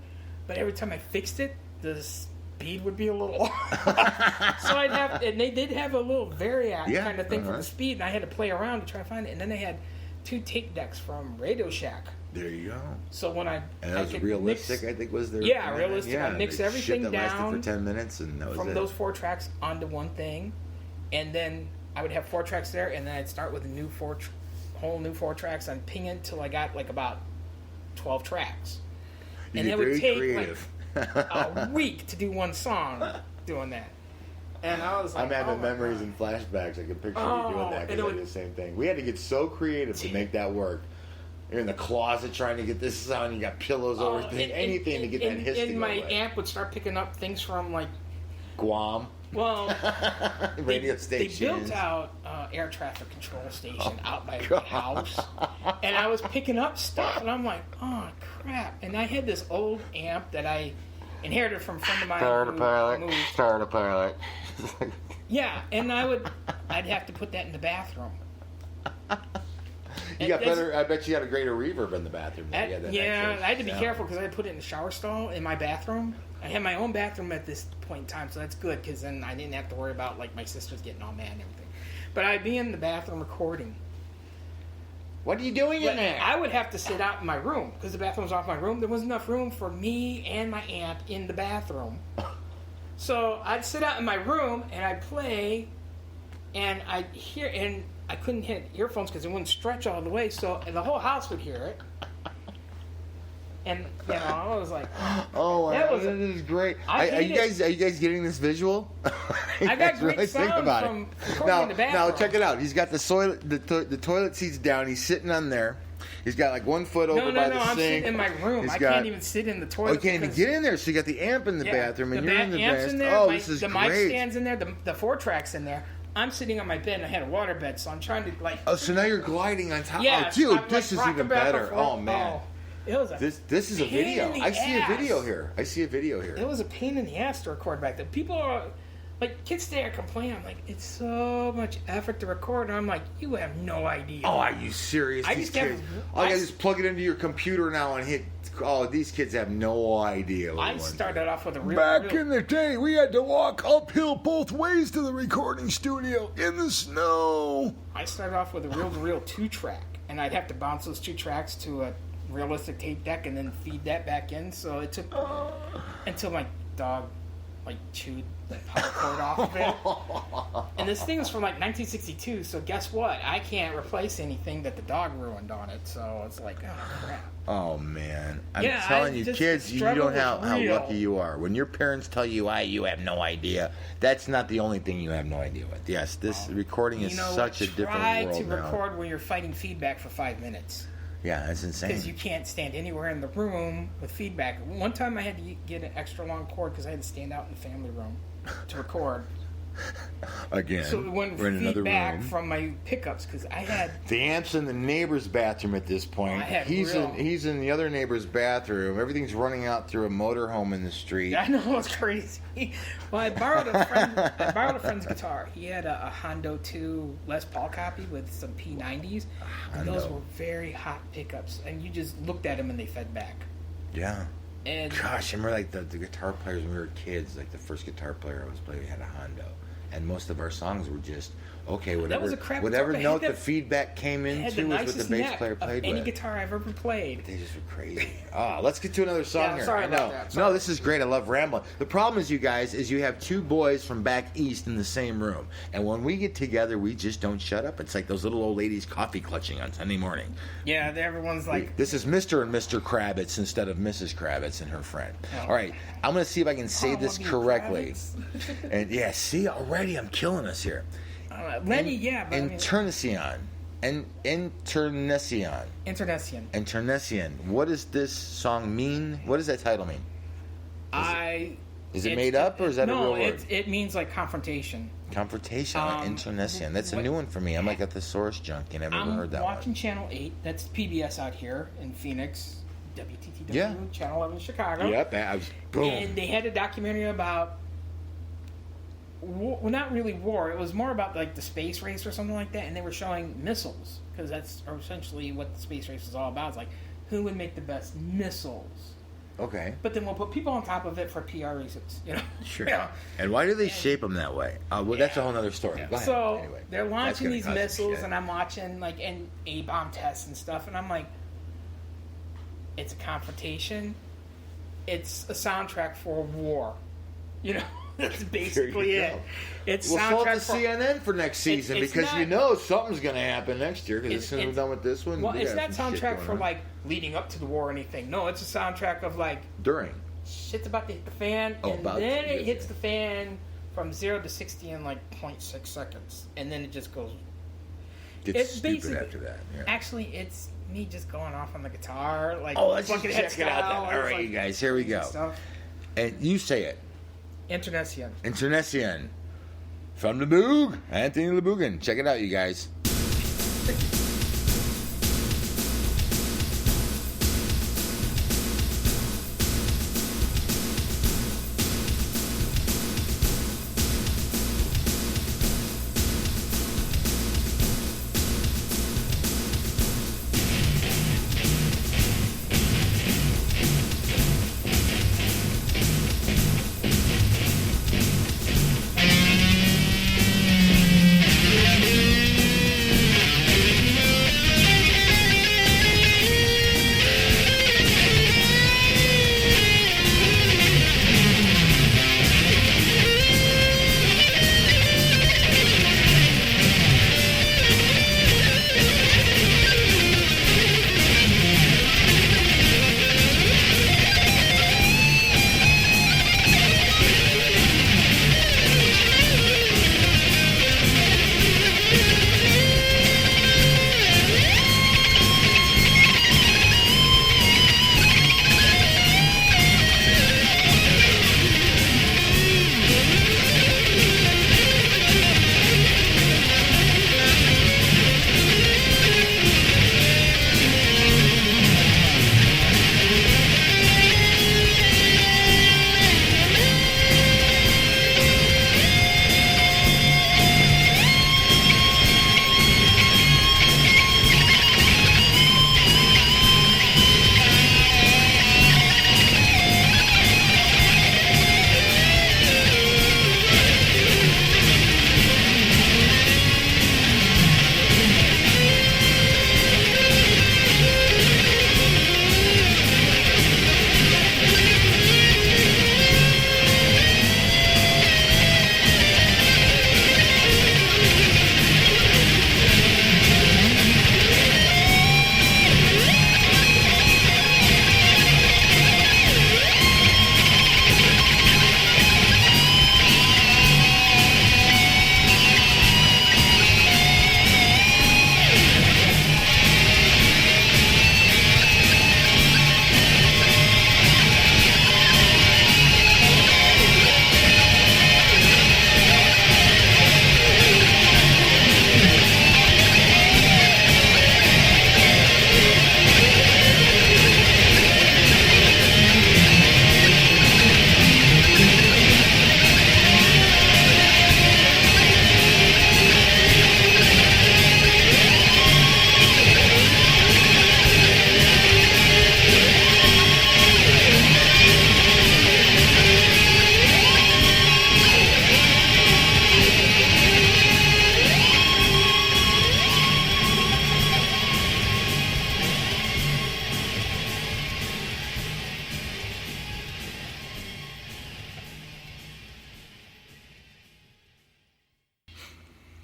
but every time I fixed it, the speed would be a little off. So I'd have, and they did have a little variac kind of thing for the speed, and I had to play around to try to find it. And then they had 2 tape decks from Radio Shack. There you go. So when and that was realistic, I think was their realistic. I mixed everything down. Lasted for 10 minutes, and that was from those 4 tracks onto one thing, and then I would have 4 tracks there, and then I'd start with a whole new 4 tracks. I'd ping it till I got like about 12 tracks, and it would take creative. A week to do one song doing that. And I was like, I'm having memories and flashbacks. I can picture you doing that because I did the same thing. We had to get so creative to make that work. You're in the closet trying to get this sound. You got pillows over things, anything to get that hiss to go And my away. amp would start picking up things from like Guam. Well, radio station. They built out air traffic control station out by my house, and I was picking up stuff, and I'm like, oh crap! And I had this old amp that I inherited from a friend of mine. Start a pilot. Yeah, and I'd have to put that in the bathroom. You got better. I bet you had a greater reverb in the bathroom. I had to be careful because I had to put it in the shower stall in my bathroom. I had my own bathroom at this point in time, so that's good because then I didn't have to worry about like my sisters getting all mad and everything. But I'd be in the bathroom recording. What are you doing in there? I would have to sit out in my room because the bathroom was off my room. There wasn't enough room for me and my amp in the bathroom. So I'd sit out in my room and I'd play, and I'd hear, and I couldn't hit earphones because it wouldn't stretch all the way, so the whole house would hear it. And I was like, "Oh, wow, this is great." Are you guys getting this visual? I got great sound from recording in the bathroom. Now check it out. He's got the toilet seats down. He's sitting on there. He's got like 1 foot over by the sink. I'm sitting in my room. I can't even sit in the toilet. Oh, you can't even get in there. So you got the amp in the bathroom, and you're in the amp's bathroom. in there. Oh, this is great. The mic stand's in there. The 4-track's in there. I'm sitting on my bed, and I had a water bed, so I'm trying to like. Oh, so now you're gliding on top. Yeah, oh, dude, this is even better. Oh man. Oh, it was this is a video. I see a video here. It was a pain in the ass to record back then. People are like, kids today are complaining. I'm like, it's so much effort to record, and I'm like, you have no idea. Oh, are you serious? I just plug it into your computer now and hit. Oh, these kids have no idea. I started off with a real. Back in the day, we had to walk uphill both ways to the recording studio in the snow. I started off with a reel-to-reel 2-track, and I'd have to bounce those 2 tracks to a realistic tape deck and then feed that back in. So it took until my dog chewed the power cord off of it. And this thing was from 1962, so guess what? I can't replace anything that the dog ruined on it. So it's like, oh crap. Oh man, I'm telling you, kids, you don't know how lucky you are. When your parents tell you, you have no idea. That's not the only thing you have no idea with. Yes, this recording is such a different world Try to now. record when you're fighting feedback for 5 minutes. Yeah, that's insane. Because you can't stand anywhere in the room with feedback. One time I had to get an extra long cord because I had to stand out in the family room to record. Again, so it wouldn't feedback from my pickups because I had the amp's in the neighbor's bathroom at this point. He's in the other neighbor's bathroom. Everything's running out through a motorhome in the street. I know, it's crazy. Well, I borrowed a friend's guitar. He had a Hondo 2 Les Paul copy with some P90s. And those were very hot pickups, and you just looked at them and they fed back. Yeah. And gosh, I remember the guitar players when we were kids. Like the first guitar player I was playing had a Hondo. And most of our songs were just, okay, whatever note the feedback came into was what the bass player played with. Any guitar I've ever played. They just were crazy. Let's get to another song here. Sorry about that. No, this is great. I love rambling. The problem is, you guys, is you have 2 boys from back east in the same room. And when we get together, we just don't shut up. It's like those little old ladies coffee clutching on Sunday morning. Yeah, everyone's like... This is Mr. and Mr. Kravitz instead of Mrs. Kravitz and her friend. Oh. All right, I'm going to see if I can say this correctly. And yeah, see, already I'm killing us here. Lenny, yeah. But Internacion. Internacion. What does this song mean? What does that title mean? Is it made up, or is that a real word? It means like confrontation. Confrontation, Internacion. That's a new one for me. I'm like a thesaurus junkie. I never heard that one. I'm watching Channel 8. That's PBS out here in Phoenix. WTTW, Channel 11 Chicago. Yep, boom. And they had a documentary about... Well, not really war. It was more about like the space race or something like that, and they were showing missiles because that's essentially what the space race is all about. It's like who would make the best missiles. Okay. But then we'll put people on top of it for PR reasons, Sure. And why do they shape them that way? That's a whole other story. Yeah. So anyway, they're launching these missiles, and I'm watching like A-bomb tests and stuff, and I'm like, it's a confrontation. It's a soundtrack for a war, That's basically it. It's we'll to CNN for next season because something's going to happen next year. Because as soon as we're done with this one, it's not soundtrack for like leading up to the war or anything. No, it's a soundtrack of like during. Shit's about to hit the fan, and then it hits the fan from 0 to 60 in like 0.6 seconds, and then it just goes. It's stupid after that. Yeah. Actually, it's me just going off on the guitar. Like, let's just check it out. Then. All right, you guys, here we go. And you say it. Internacion. From the BOOG, Anthony Lebuguen. Check it out, you guys.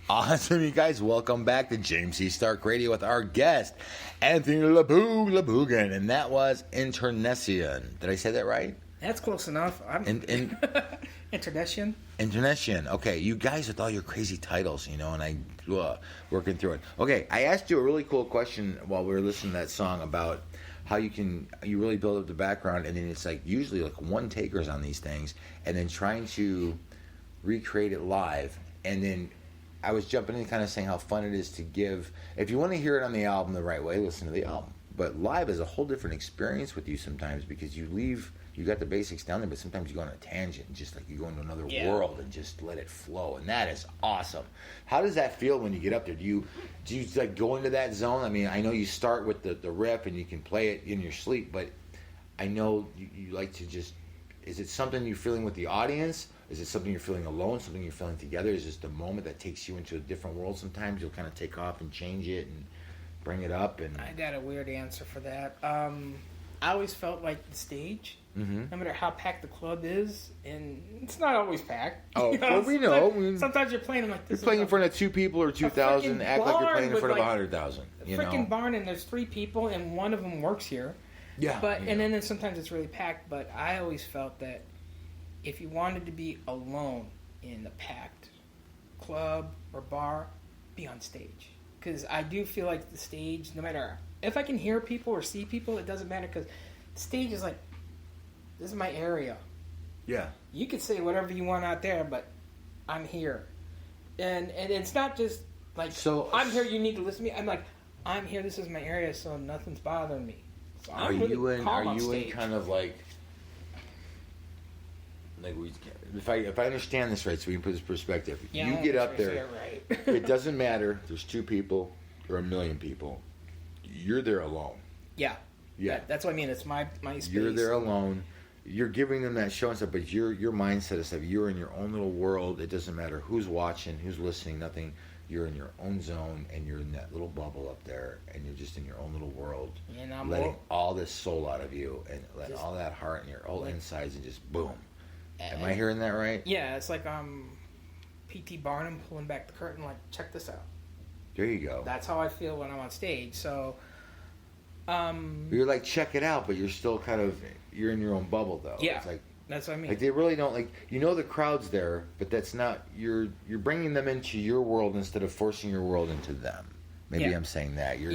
Awesome, you guys. Welcome back to James C Starke Radio with our guest, Anthony Lebuguen, and that was Internacion. Did I say that right? That's close enough. Internacion. Internacion. Okay, you guys with all your crazy titles, and I working through it. Okay, I asked you a really cool question while we were listening to that song about how you really build up the background, and then it's like usually like one takers on these things, and then trying to recreate it live, and then I was jumping in kind of saying how fun it is to give. If you want to hear it on the album the right way, listen to the album. But live is a whole different experience with you sometimes because you got the basics down there, but sometimes you go on a tangent and just like you go into another world and just let it flow. And that is awesome. How does that feel when you get up there? Do you like go into that zone? I mean, I know you start with the riff and you can play it in your sleep, but I know you like to just, is it something you're feeling with the audience? Is it something you're feeling alone, something you're feeling together? Is it just a moment that takes you into a different world sometimes? You'll kind of take off and change it and bring it up. And I got a weird answer for that. I always felt like the stage, no matter how packed the club is, and it's not always packed. Oh, well, we know. Sometimes you're playing like this. You're playing in front of 2 people or 2,000, act like you're playing in front of 100,000. A freaking barn, and there's 3 people, and one of them works here. Yeah. And then sometimes it's really packed, but I always felt that if you wanted to be alone in a packed club or bar, be on stage. Because I do feel like the stage, no matter if I can hear people or see people, it doesn't matter because the stage is like, this is my area. Yeah. You can say whatever you want out there, but I'm here. And it's not just like, I'm here, you need to listen to me. I'm like, I'm here, this is my area, so nothing's bothering me. So are you in kind of like if I understand this right, so we can put this perspective. Yeah, you get up there, right. It doesn't matter. There's 2 people or 1 million people. You're there alone. Yeah. That's what I mean. It's my space. You're there alone. You're giving them that show and stuff, but your mindset is that you're in your own little world. It doesn't matter who's watching, who's listening, nothing. You're in your own zone, and you're in that little bubble up there, and you're just in your own little world, letting all this soul out of you, and letting all that heart and your whole insides, and just boom. Am I hearing that right? Yeah, it's like P.T. Barnum pulling back the curtain, like, check this out. There you go. That's how I feel when I'm on stage. So, you're like, check it out, but you're still kind of, you're in your own bubble, though. Yeah, it's like, that's what I mean. Like, they really don't, like, the crowd's there, but that's not, you're bringing them into your world instead of forcing your world into them. Maybe I'm saying that. You're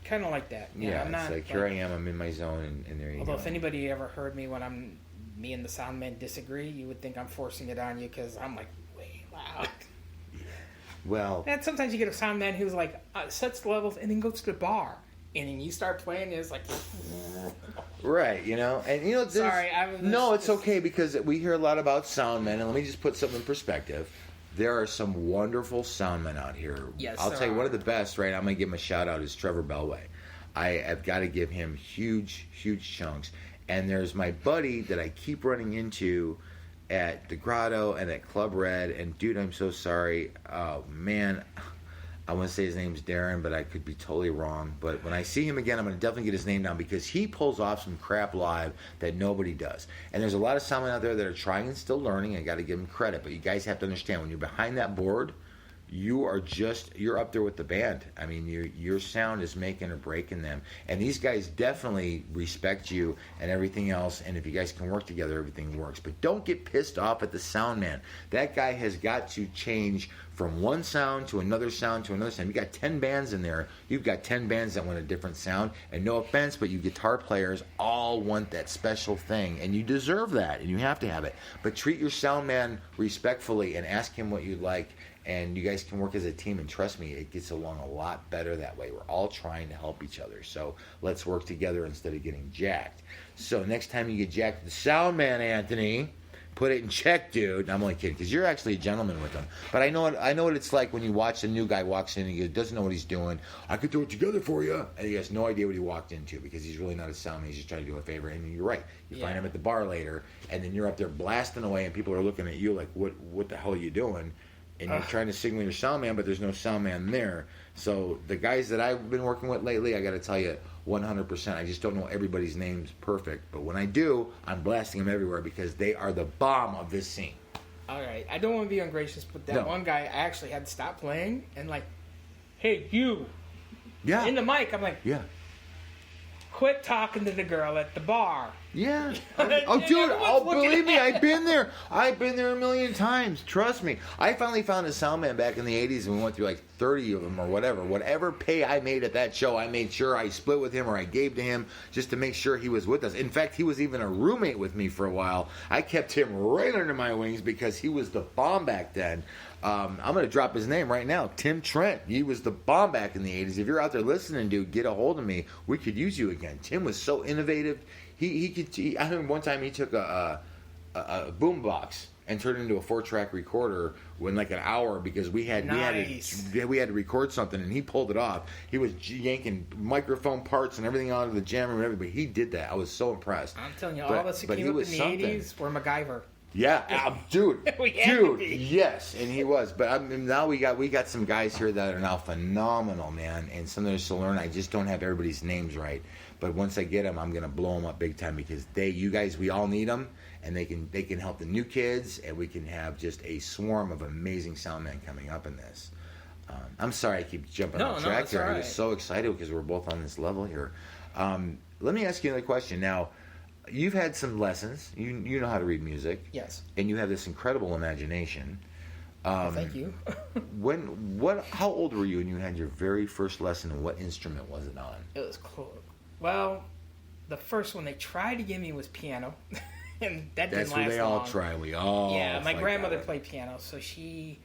kind of like that. Yeah, I'm not, it's like, here I am, I'm in my zone, and there you go. Although, if anybody ever heard me when me and the sound man disagree, you would think I'm forcing it on you, because I'm like, way loud. Yeah. Well. And sometimes you get a sound man who's like, sets the levels, and then goes to the bar. And then you start playing, and it's like... Right, and sorry, it's okay, because we hear a lot about sound men, and let me just put something in perspective. There are some wonderful sound men out here. Yes, I'll tell you, one of the best, right, I'm going to give him a shout out, is Trevor Bellway. I've got to give him huge, huge chunks. And there's my buddy that I keep running into at the Grotto and at Club Red, and dude, I'm so sorry. Oh, man, I want to say his name's Darren, but I could be totally wrong. But when I see him again, I'm going to definitely get his name down, because he pulls off some crap live that nobody does. And there's a lot of soundmen out there that are trying and still learning. I got to give them credit. But you guys have to understand, when you're behind that board, you're up there with the band. I mean, your sound is making or breaking them. And these guys definitely respect you and everything else. And if you guys can work together, everything works. But don't get pissed off at the sound man. That guy has got to change from one sound to another sound to another sound. You got 10 bands in there. You've got 10 bands that want a different sound. And no offense, but you guitar players all want that special thing. And you deserve that. And you have to have it. But treat your sound man respectfully and ask him what you'd like. And you guys can work as a team, and trust me, it gets along a lot better that way. We're all trying to help each other, so let's work together instead of getting jacked. So next time you get jacked, the sound man, Anthony, put it in check, dude. I'm only kidding, because you're actually a gentleman with them. But I know what it's like when you watch a new guy walks in and he doesn't know what he's doing. I could throw it together for you, and he has no idea what he walked into, because he's really not a sound man. He's just trying to do a favor. And you're right. You find him at the bar later, and then you're up there blasting away, and people are looking at you like, what the hell are you doing? And you're trying to signal your sound man, but there's no sound man there. So the guys that I've been working with lately, I got to tell you, 100%. I just don't know everybody's names perfect. But when I do, I'm blasting them everywhere, because they are the bomb of this scene. All right. I don't want to be ungracious, but that one guy, I actually had to stop playing and like, hey, you. Yeah. In the mic, I'm like, yeah. Quit talking to the girl at the bar. Yeah. Oh, dude, believe me, I've been there. I've been there a million times. Trust me. I finally found a sound man back in the 80s, and we went through like 30 of them or whatever. Whatever pay I made at that show, I made sure I split with him or I gave to him just to make sure he was with us. In fact, he was even a roommate with me for a while. I kept him right under my wings because he was the bomb back then. I'm going to drop his name right now. Tim Trent. He was the bomb back in the 80s. If you're out there listening, dude, get a hold of me. We could use you again. Tim was so innovative. I remember one time he took a boom box and turned it into a 4-track recorder in like an hour, because we had to record something, and he pulled it off. He was yanking microphone parts and everything out of the jammer and everything, but he did that. I was so impressed. I'm telling you, all of us who came up in the 80s were MacGyver. Yeah, dude, yes, and he was. But now we got some guys here that are now phenomenal, man, and some there's to learn. I just don't have everybody's names right, but once I get them, I'm gonna blow them up big time, because you guys, we all need them, and they can help the new kids, and we can have just a swarm of amazing sound men coming up in this. I'm sorry I keep jumping off track here. I was so excited because we're both on this level here. Let me ask you another question now. You've had some lessons. You know how to read music. Yes. And you have this incredible imagination. Well, thank you. How old were you when you had your very first lesson, and what instrument was it on? It was cool. Well, the first one they tried to give me was piano. And that didn't That's last what they long. all try. We all Yeah, my grandmother played piano, so she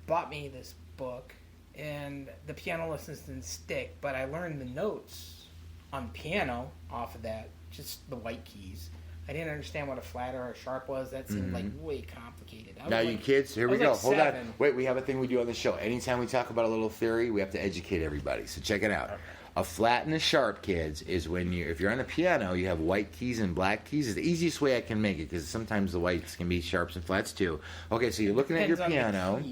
bought me this book, and the piano lessons didn't stick, but I learned the notes on piano off of that, just the white keys. I didn't understand what a flat or a sharp was. That seemed like way complicated. Now, you kids, here we go. Hold on. Wait, we have a thing we do on the show. Anytime we talk about a little theory, we have to educate everybody. So check it out. Okay. A flat and a sharp, kids, is when if you're on a piano, you have white keys and black keys. It's the easiest way I can make it because sometimes the whites can be sharps and flats too. Okay, so you're looking at your piano,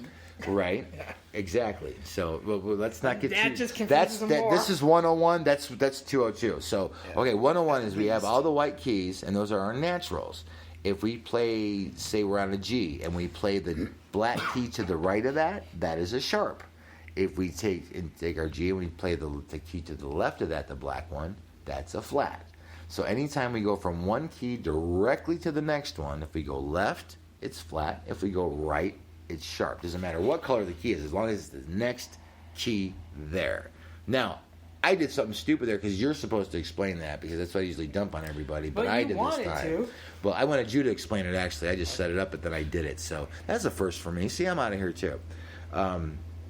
right? Yeah. Exactly. So let's not get that just confuses them more. This is 101. That's 202. So okay, 101 is we have all the white keys, and those are our naturals. If we play, say we're on a G, and we play the black key to the right of that, that is a sharp. If we take our G and we play the key to the left of that, the black one, that's a flat. So anytime we go from one key directly to the next one, if we go left, it's flat. If we go right, it's sharp. Doesn't matter what color the key is, as long as it's the next key there. Now, I did something stupid there because you're supposed to explain that because that's what I usually dump on everybody, but I did this time. Well, I wanted you to explain it actually. I just set it up, but then I did it. So that's a first for me. See, I'm out of here too.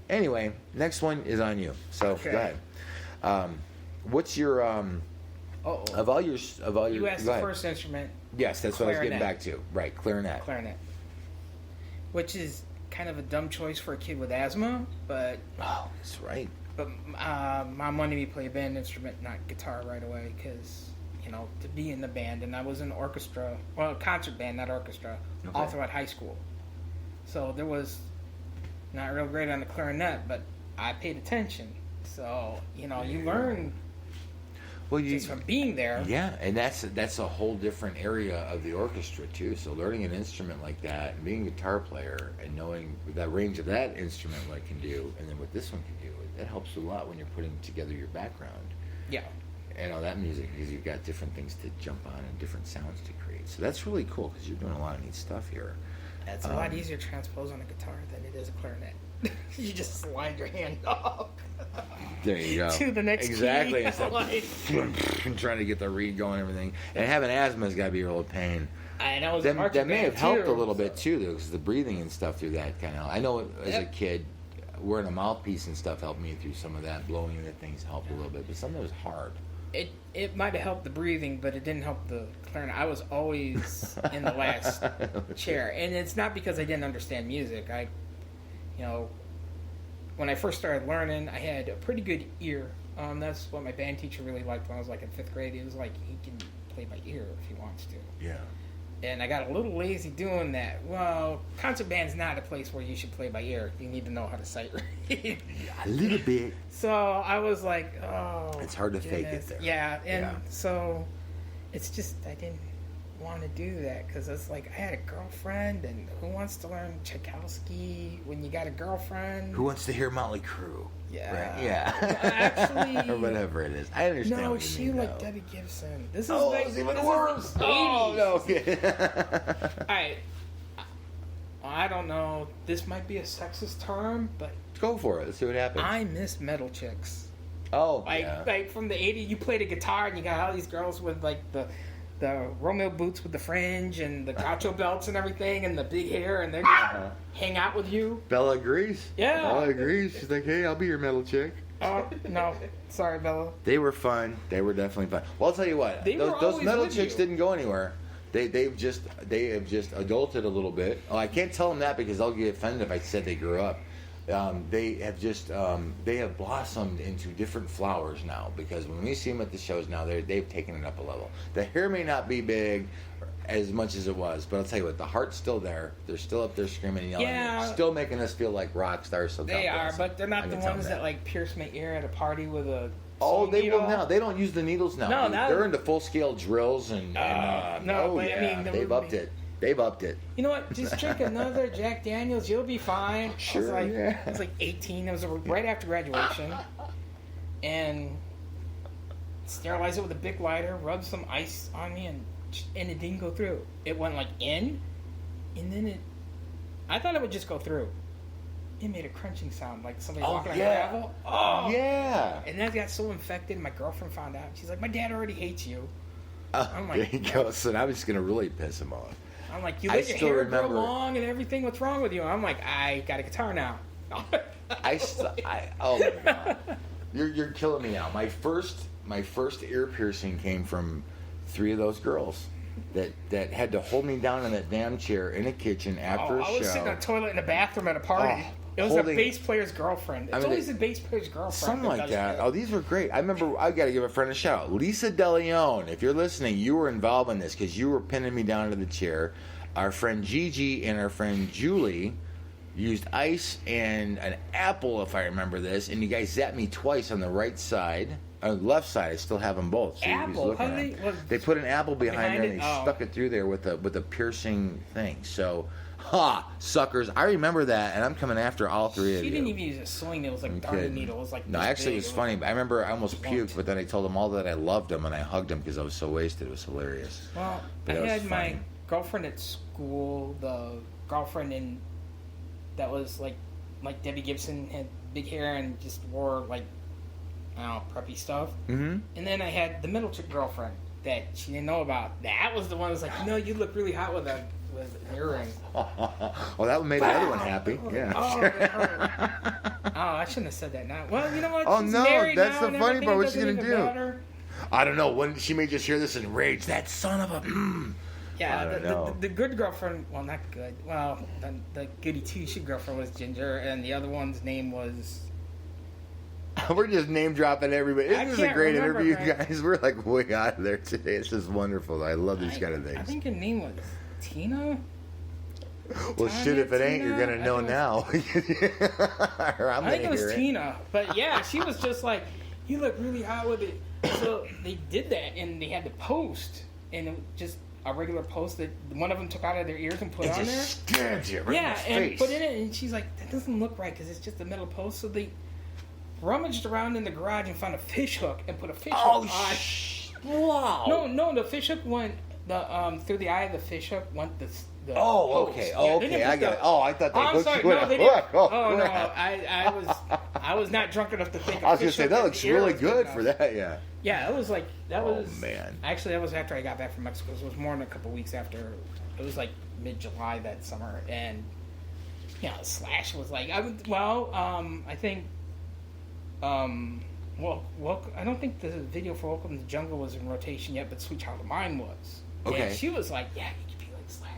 Anyway, next one is on you. So go ahead. What's your of all your you asked the first instrument? Yes, that's what I was getting back to. Right, clarinet. Clarinet, which is kind of a dumb choice for a kid with asthma, but that's right. But Mom wanted me to play a band instrument, not guitar, right away, because to be in the band, and I was in orchestra, well, concert band, not orchestra, all throughout high school. So there was. Not real great on the clarinet, but I paid attention. So, you learn just from being there. Yeah, and that's a whole different area of the orchestra, too. So learning an instrument like that, and being a guitar player, and knowing that range of that instrument, what it can do, and then what this one can do, that helps a lot when you're putting together your background. Yeah. And all that music, because you've got different things to jump on and different sounds to create. So that's really cool, because you're doing a lot of neat stuff here. It's a lot easier to transpose on a guitar than it is a clarinet. You just slide your hand up. There you go. To the next exactly. key. And trying to get the reed going and everything. And having asthma has got to be a real pain. I know. That may have helped a little bit too, though, because the breathing and stuff through that kind of. I know as a kid, wearing a mouthpiece and stuff helped me through some of that. Blowing into things helped a little bit, but some of it was hard. It might have helped the breathing, but it didn't help the clarinet. I was always in the last chair, and it's not because I didn't understand music. When I first started learning, I had a pretty good ear. That's what my band teacher really liked when I was like in 5th grade. He was like, he can play by ear if he wants to. Yeah. And I got a little lazy doing that. Well, concert band's not a place where you should play by ear. You need to know how to sight read. A little bit. So I was like, it's hard to fake it there. Yeah, so it's just I didn't want to do that because it's like I had a girlfriend, and who wants to learn Tchaikovsky when you got a girlfriend? Who wants to hear Motley Crue? Yeah. Right? Yeah. Actually, or whatever it is. I understand. No, she liked Debbie Gibson. This is it's even worse. Oh no. Okay. All right. I don't know. This might be a sexist term, but go for it. Let's see what happens. I miss metal chicks. Oh, like from the 80s, you played a guitar and you got all these girls with like the Romeo boots with the fringe and the gaucho belts and everything and the big hair, and they hang out with you. Bella agrees. Yeah. Bella agrees. She's like, hey, I'll be your metal chick. Oh, no. Sorry, Bella. They were fun. They were definitely fun. Well, I'll tell you what. Those metal chicks didn't go anywhere. They have just adulted a little bit. Oh, I can't tell them that because they'll get offended if I said they grew up. They have blossomed into different flowers now, because when we see them at the shows now, they've taken it up a level. The hair may not be big as much as it was, but I'll tell you what, the heart's still there. They're still up there screaming and yelling. Yeah. Still making us feel like rock stars. So they are, but they're not the ones that like pierce my ear at a party with a. They needle. will now. They don't use the needles now. No, they're into full scale drills and I mean, they've upped it. They've upped it. You know what? Just drink another Jack Daniels. You'll be fine. Sure. I was like 18. It was right after graduation. And sterilized it with a big lighter, rubbed some ice on me, and it didn't go through. It went like in, and then I thought it would just go through. It made a crunching sound, like somebody walking on gravel. Oh, yeah. And that got so infected, my girlfriend found out. She's like, my dad already hates you. I'm like, there you go. So now I'm just gonna really piss him off. I'm like, you let your hair grow long and everything. What's wrong with you? I'm like, I got a guitar now. Oh my God, you're killing me now. My first ear piercing came from 3 of those girls that had to hold me down in that damn chair in a kitchen after a show. I was sitting on a toilet in a bathroom at a party. It was a bass player's girlfriend. It's always a bass player's girlfriend. Something like that. Oh, these were great. I remember, I got to give a friend a shout out. Lisa DeLeon, if you're listening, you were involved in this because you were pinning me down to the chair. Our friend Gigi and our friend Julie used ice and an apple, if I remember this, and you guys zapped me twice on the right side. On the left side, I still have them both. So apple? How they put an apple behind there and they stuck it through there with a piercing thing. So... Ha! Suckers. I remember that, and I'm coming after all 3 of you. She didn't even use a sewing needle. It was like a darning needle. It was like no, actually, it was funny. I remember I almost puked, but then I told them all that I loved them, and I hugged them because I was so wasted. It was hilarious. Well, I had my girlfriend at school, the girlfriend that was like Debbie Gibson, had big hair and just wore like, I don't know, preppy stuff. Mm-hmm. And then I had the middle chick girlfriend that she didn't know about. That was the one that was like, you look really hot with an earring. Well, that made the other one happy. Yeah. I shouldn't have said that now. Well, you know what? Oh, she's no, that's the funny part. What's she going to do? Matter. I don't know. When she may just hear this and rage. That son of a... Yeah, the good girlfriend... Well, not good. Well, the goody two-shoe girlfriend was Ginger, and the other one's name was... We're just name dropping everybody. This is a great interview, guys. We're like way out of there today. This is wonderful. I love these kind of things. I think her name was Tina. Well, shit, if it ain't, you're going to know now. I think it was Tina. But yeah, she was just like, you look really hot with it. So they did that, and they had to post. And it was just a regular post that one of them took out of their ears and put on there. Stabs you right in the face. And put in it. And she's like, that doesn't look right because it's just a metal post. So they rummaged around in the garage and found a fish hook and put a fish hook on. Wow. No, the fish hook went through the eye of the fish hook went the post. Okay. Okay, I got it. Oh, I thought they hooked you with a hook. No, I was not drunk enough to think. I was going to say that looks really good for that. Yeah. Yeah, it was like that was. Oh man. Actually, that was after I got back from Mexico. So it was more than a couple weeks after. It was like mid-July that summer, and Slash was like, I think. I don't think the video for Welcome to the Jungle was in rotation yet, but Sweet Child of Mine was. Okay. And she was like, yeah, you could be like Slash.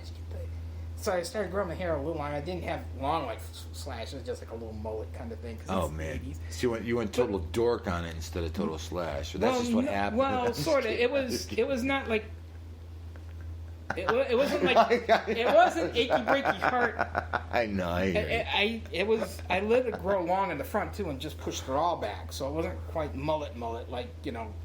So I started growing my hair a little long. I didn't have long like Slash. It was just like a little mullet kind of thing. Oh, man. So you went total dork on it instead of total Slash. So that's just what happened. Well, sort of. It was not like... It wasn't like... It wasn't achy breaky heart. I know. I let it grow long in the front, too, and just pushed it all back. So it wasn't quite mullet, like,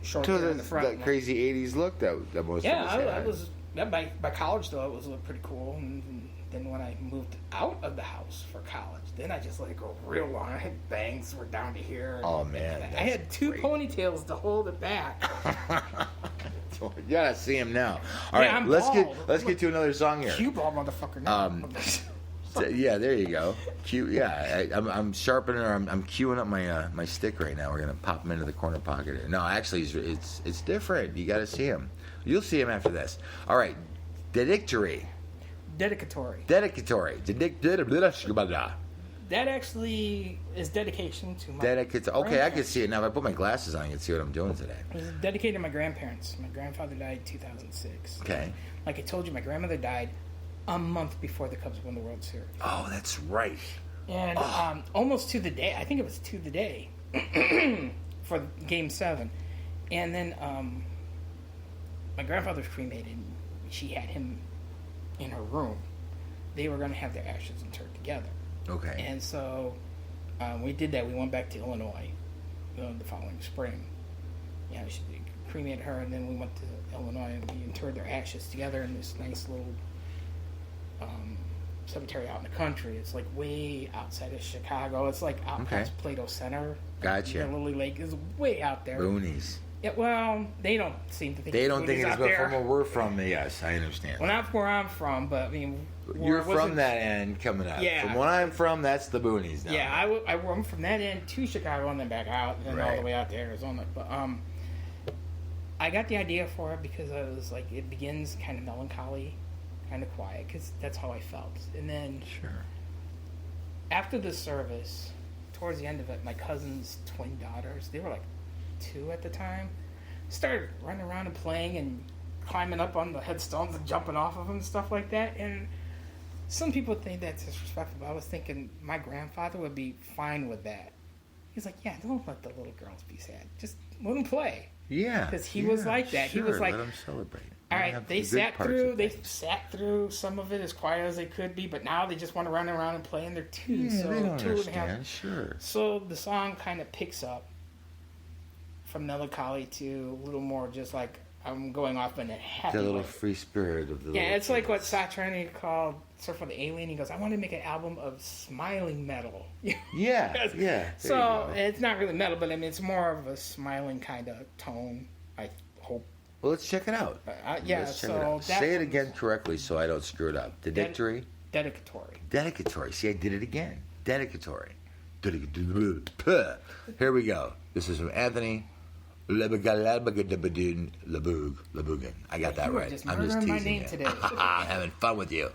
short hair in the front. That crazy 80s look that most of us had. I was... By college, though, it was pretty cool. And then when I moved out of the house for college, then I just let it go real long. I had bangs were down to here. Oh, man. I had 2 ponytails to hold it back. You gotta see him now. All right, let's get to another song here. Cue ball, motherfucker. Now. Yeah, there you go. Cue. Yeah, I'm sharpening or I'm queuing up my stick right now. We're gonna pop him into the corner pocket. No, actually, it's different. You gotta see him. You'll see him after this. All right, Dedicatory. That actually is dedication to my Okay, I can see it now. If I put my glasses on, I can see what I'm doing today. It was dedicated to my grandparents. My grandfather died in 2006. Okay. Like I told you, my grandmother died a month before the Cubs won the World Series. Oh, that's right. And almost to the day. I think it was to the day for Game 7. And then my grandfather was cremated. She had him in her room. They were going to have their ashes interred together. Okay. And so we did that. We went back to Illinois the following spring. She cremated her, and then we went to Illinois and we interred their ashes together in this nice little cemetery out in the country. It's like way outside of Chicago. It's like out past Plato Center. Gotcha. Lily Lake is way out there. Boonies. Yeah, well, they don't seem to think they don't think it's from where we're from. Yes, I understand. Well, not where I'm from, but I mean, you're from that end coming up. Yeah. From where I'm from, that's the boonies now. Yeah, I'm from that end to Chicago and then back out and then all the way out to Arizona. But I got the idea for it because I was like, it begins kind of melancholy, kind of quiet, because that's how I felt. And then after the service, towards the end of it, my cousin's twin daughters, they were like 2 at the time, started running around and playing and climbing up on the headstones and jumping off of them and stuff like that. And some people think that's disrespectful, but I was thinking my grandfather would be fine with that. He's like, yeah, don't let the little girls be sad. Just let them play. Yeah. Because he was like that. Sure, he was like, let them celebrate. All right, they sat through some of it as quiet as they could be, but now they just want to run around and play, and they're 2. Yeah, so they don't 2 understand. and a half. Sure. So the song kind of picks up from melancholy to a little more just like I'm going off in a happy The little way. free spirit of the Yeah, it's like what Satriani called Surf of the Alien. He goes, I want to make an album of smiling metal. Yeah. So it's not really metal, but I mean, it's more of a smiling kind of tone, I hope. Well, let's check it out. Let's check it out. Say it again correctly so I don't screw it up. Dedicatory? Dedicatory. Dedicatory. See, I did it again. Dedicatory. Here we go. This is from Anthony Lebuguen. I got that right. I'm just teasing my name you. Today. I'm having fun with you.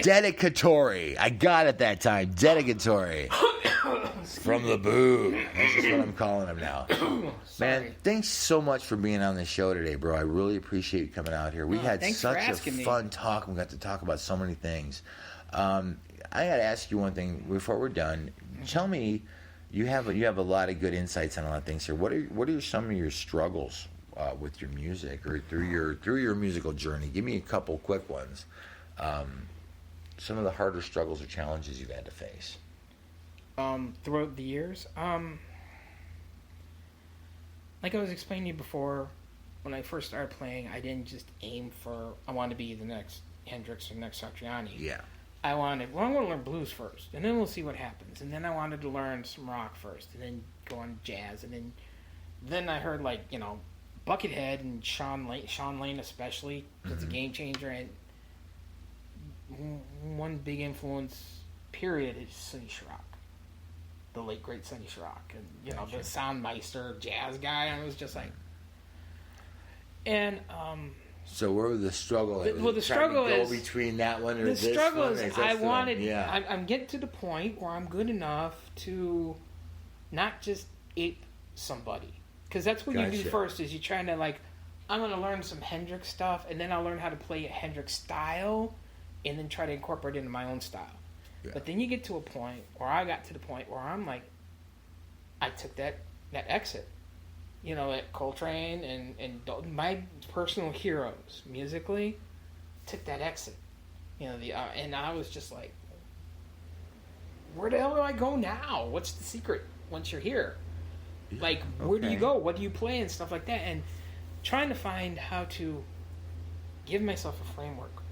Dedicatory. I got it that time. Dedicatory. From the BOOG. That's just what I'm calling him now. Man, thanks so much for being on the show today, bro. I really appreciate you coming out here. We had such a fun talk. We got to talk about so many things. I got to ask you one thing before we're done. Tell me, you have a lot of good insights on a lot of things here. What are some of your struggles with your music or through your musical journey? Give me a couple quick ones. Some of the harder struggles or challenges you've had to face. Throughout the years, like I was explaining to you before, when I first started playing, I didn't just aim for I want to be the next Hendrix or next Satriani. Yeah. I want to learn blues first, and then we'll see what happens. And then I wanted to learn some rock first, and then go on jazz, and then I heard Buckethead and Sean Lane especially. It's a game changer, and one big influence period is Sonny Chirac. The late great Sonny Chirac, and the Soundmeister jazz guy. I was just like, and so where was the struggle? The struggle is between that one or this one. The struggle is I'm getting to the point where I'm good enough to not just ape somebody, because that's what you do first. Is you trying to I'm going to learn some Hendrix stuff, and then I'll learn how to play a Hendrix style, and then try to incorporate it into my own style. Yeah. But then you get to a point where I got to the point where I'm like, I took that exit, at Coltrane and my personal heroes musically took that exit, and I was just like, where the hell do I go now? What's the secret once you're here? Yeah. Where do you go? What do you play and stuff like that? And trying to find how to give myself a framework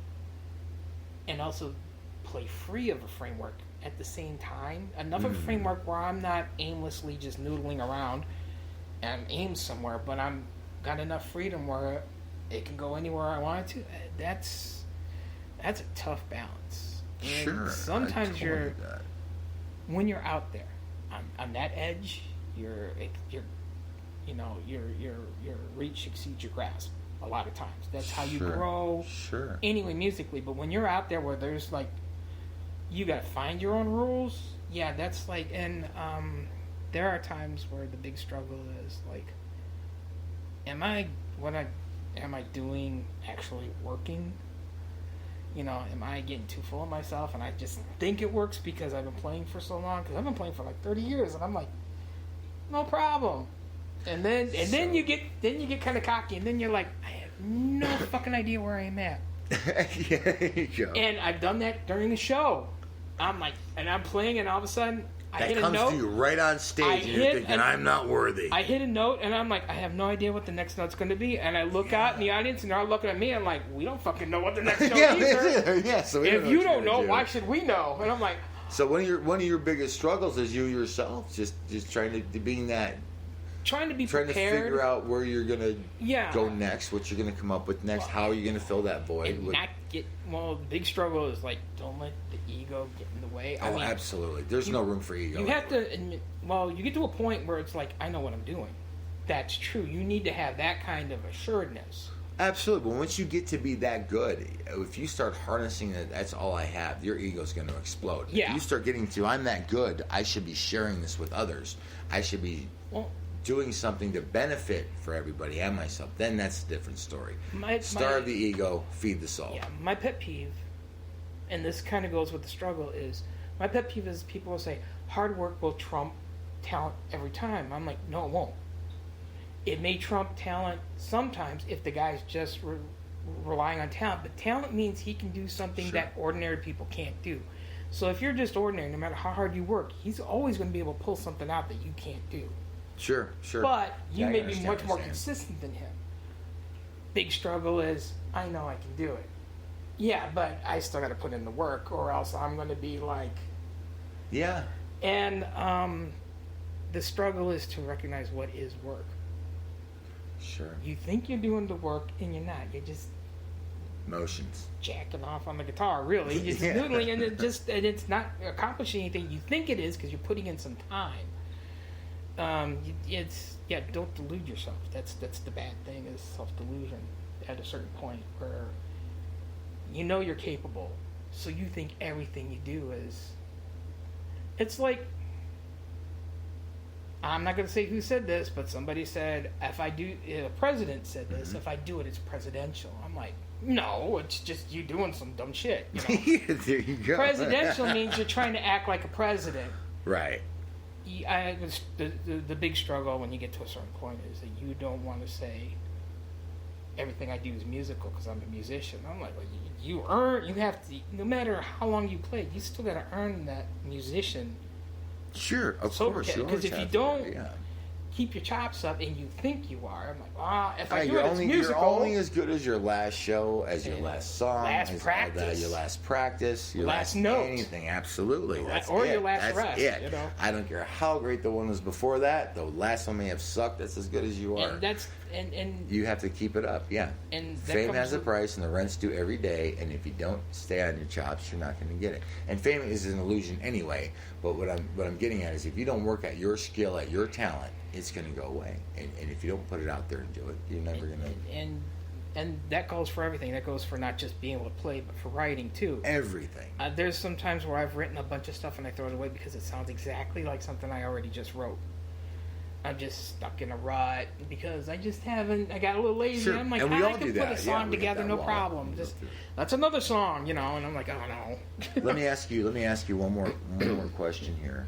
and also play free of a framework at the same time. Enough of a framework where I'm not aimlessly just noodling around and I'm aimed somewhere, but I'm got enough freedom where it can go anywhere I want it to. That's a tough balance. And sure. Sometimes when you're out there on that edge, your reach exceeds your grasp a lot of times. That's how you grow. Sure. Anyway, musically, but when you're out there where there's you gotta find your own rules. Yeah, that's and there are times where the big struggle is am I doing actually working? Am I getting too full of myself and I just think it works because I've been playing for so long? Because I've been playing for 30 years, and I'm like, no problem. And then you get kind of cocky, and then you're like, I have no fucking idea where I am at. Yeah, there you go. And I've done that during the show. I'm playing, and all of a sudden I hit a note. That comes to you right on stage, and you're thinking, I'm not worthy. I hit a note, and I'm like, I have no idea what the next note's going to be. And I look out in the audience, and they're all looking at me, and I'm like, we don't fucking know what the next note is. Yeah, so if you don't know, why should we know? And I'm like... So one of your biggest struggles is you yourself, just trying to being that... Trying to be prepared. Trying to figure out where you're going to go next, what you're going to come up with next, how are you going to fill that void. The big struggle is don't let the ego get in the way. I mean, absolutely. There's no room for ego. You have to admit, you get to a point where it's I know what I'm doing. That's true. You need to have that kind of assuredness. Absolutely. But once you get to be that good, if you start harnessing that's all I have, your ego's going to explode. Yeah. If you start getting to, I'm that good, I should be sharing this with others. I should be... doing something to benefit for everybody and myself, then that's a different story. Starve the ego, feed the soul. Yeah, my pet peeve, and this kind of goes with the struggle, is my pet peeve is people will say, hard work will trump talent every time. I'm like, no, it won't. It may trump talent sometimes if the guy's just relying on talent, but talent means he can do something that ordinary people can't do. So if you're just ordinary, no matter how hard you work, he's always going to be able to pull something out that you can't do. Sure. But you may be much more consistent than him. Big struggle is, I know I can do it. Yeah, but I still got to put in the work, or else I'm going to be like... Yeah. And the struggle is to recognize what is work. Sure. You think you're doing the work, and you're not. You're just... motions. Jacking off on the guitar, really. You're just noodling, and it's not accomplishing anything you think it is because you're putting in some time. Don't delude yourself. That's the bad thing, is self-delusion at a certain point where you're capable, So you think everything you do is... It's like... I'm not going to say who said this, but somebody said, a president said this, if I do it, it's presidential. I'm like, no, it's just you doing some dumb shit. You know? Yeah, there you go. Presidential means you're trying to act like a president. Right. The big struggle when you get to a certain point is that you don't want to say everything I do is musical because I'm a musician. I'm like, well, you have to, no matter how long you play, you still got to earn that musician. Sure, of course. Because if you don't keep your chops up and you think you are, I'm like, if I do it's musical. You're only as good as your last show, as your last song, last practice, your last practice, your last note, anything. Absolutely, your last rest. It. You know? I don't care how great the one was before that. The last one may have sucked. That's as good as you are. And you have to keep it up. Yeah. And fame has a price, and the rent's due every day. And if you don't stay on your chops, you're not going to get it. And fame is an illusion anyway. But what I'm getting at is, if you don't work at your skill, at your talent, it's going to go away. And if you don't put it out there and do it, you're never going to. And that goes for everything. That goes for not just being able to play, but for writing too. Everything. There's some times where I've written a bunch of stuff and I throw it away because it sounds exactly like something I already just wrote. I'm just stuck in a rut because I just haven't. I got a little lazy. Sure. I'm like, and we all I can do put that. a song together, no problem. Just that's another song, you know. And I'm like, oh no. Let me ask you one more question here,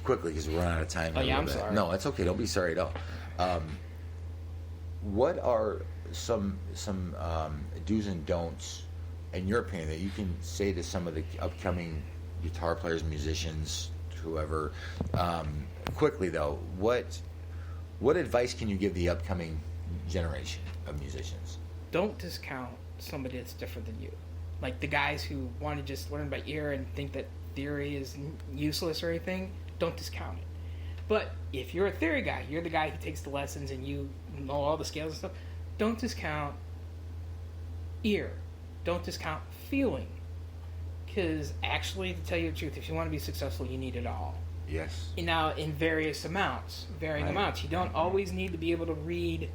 quickly, because we're running out of time. Oh yeah, I'm sorry. No, it's okay. Don't be sorry at all. What are some do's and don'ts, in your opinion, that you can say to some of the upcoming guitar players, musicians, whoever? Quickly though, what advice can you give the upcoming generation of musicians? Don't discount somebody that's different than you. Like the guys who want to just learn by ear and think that theory is useless or anything, don't discount it. But if you're a theory guy, you're the guy who takes the lessons and you know all the scales and stuff, don't discount ear. Don't discount feeling. Because actually, to tell you the truth, if you want to be successful, you need it all. Yes. Now, in varying amounts. You don't always need to be able to read.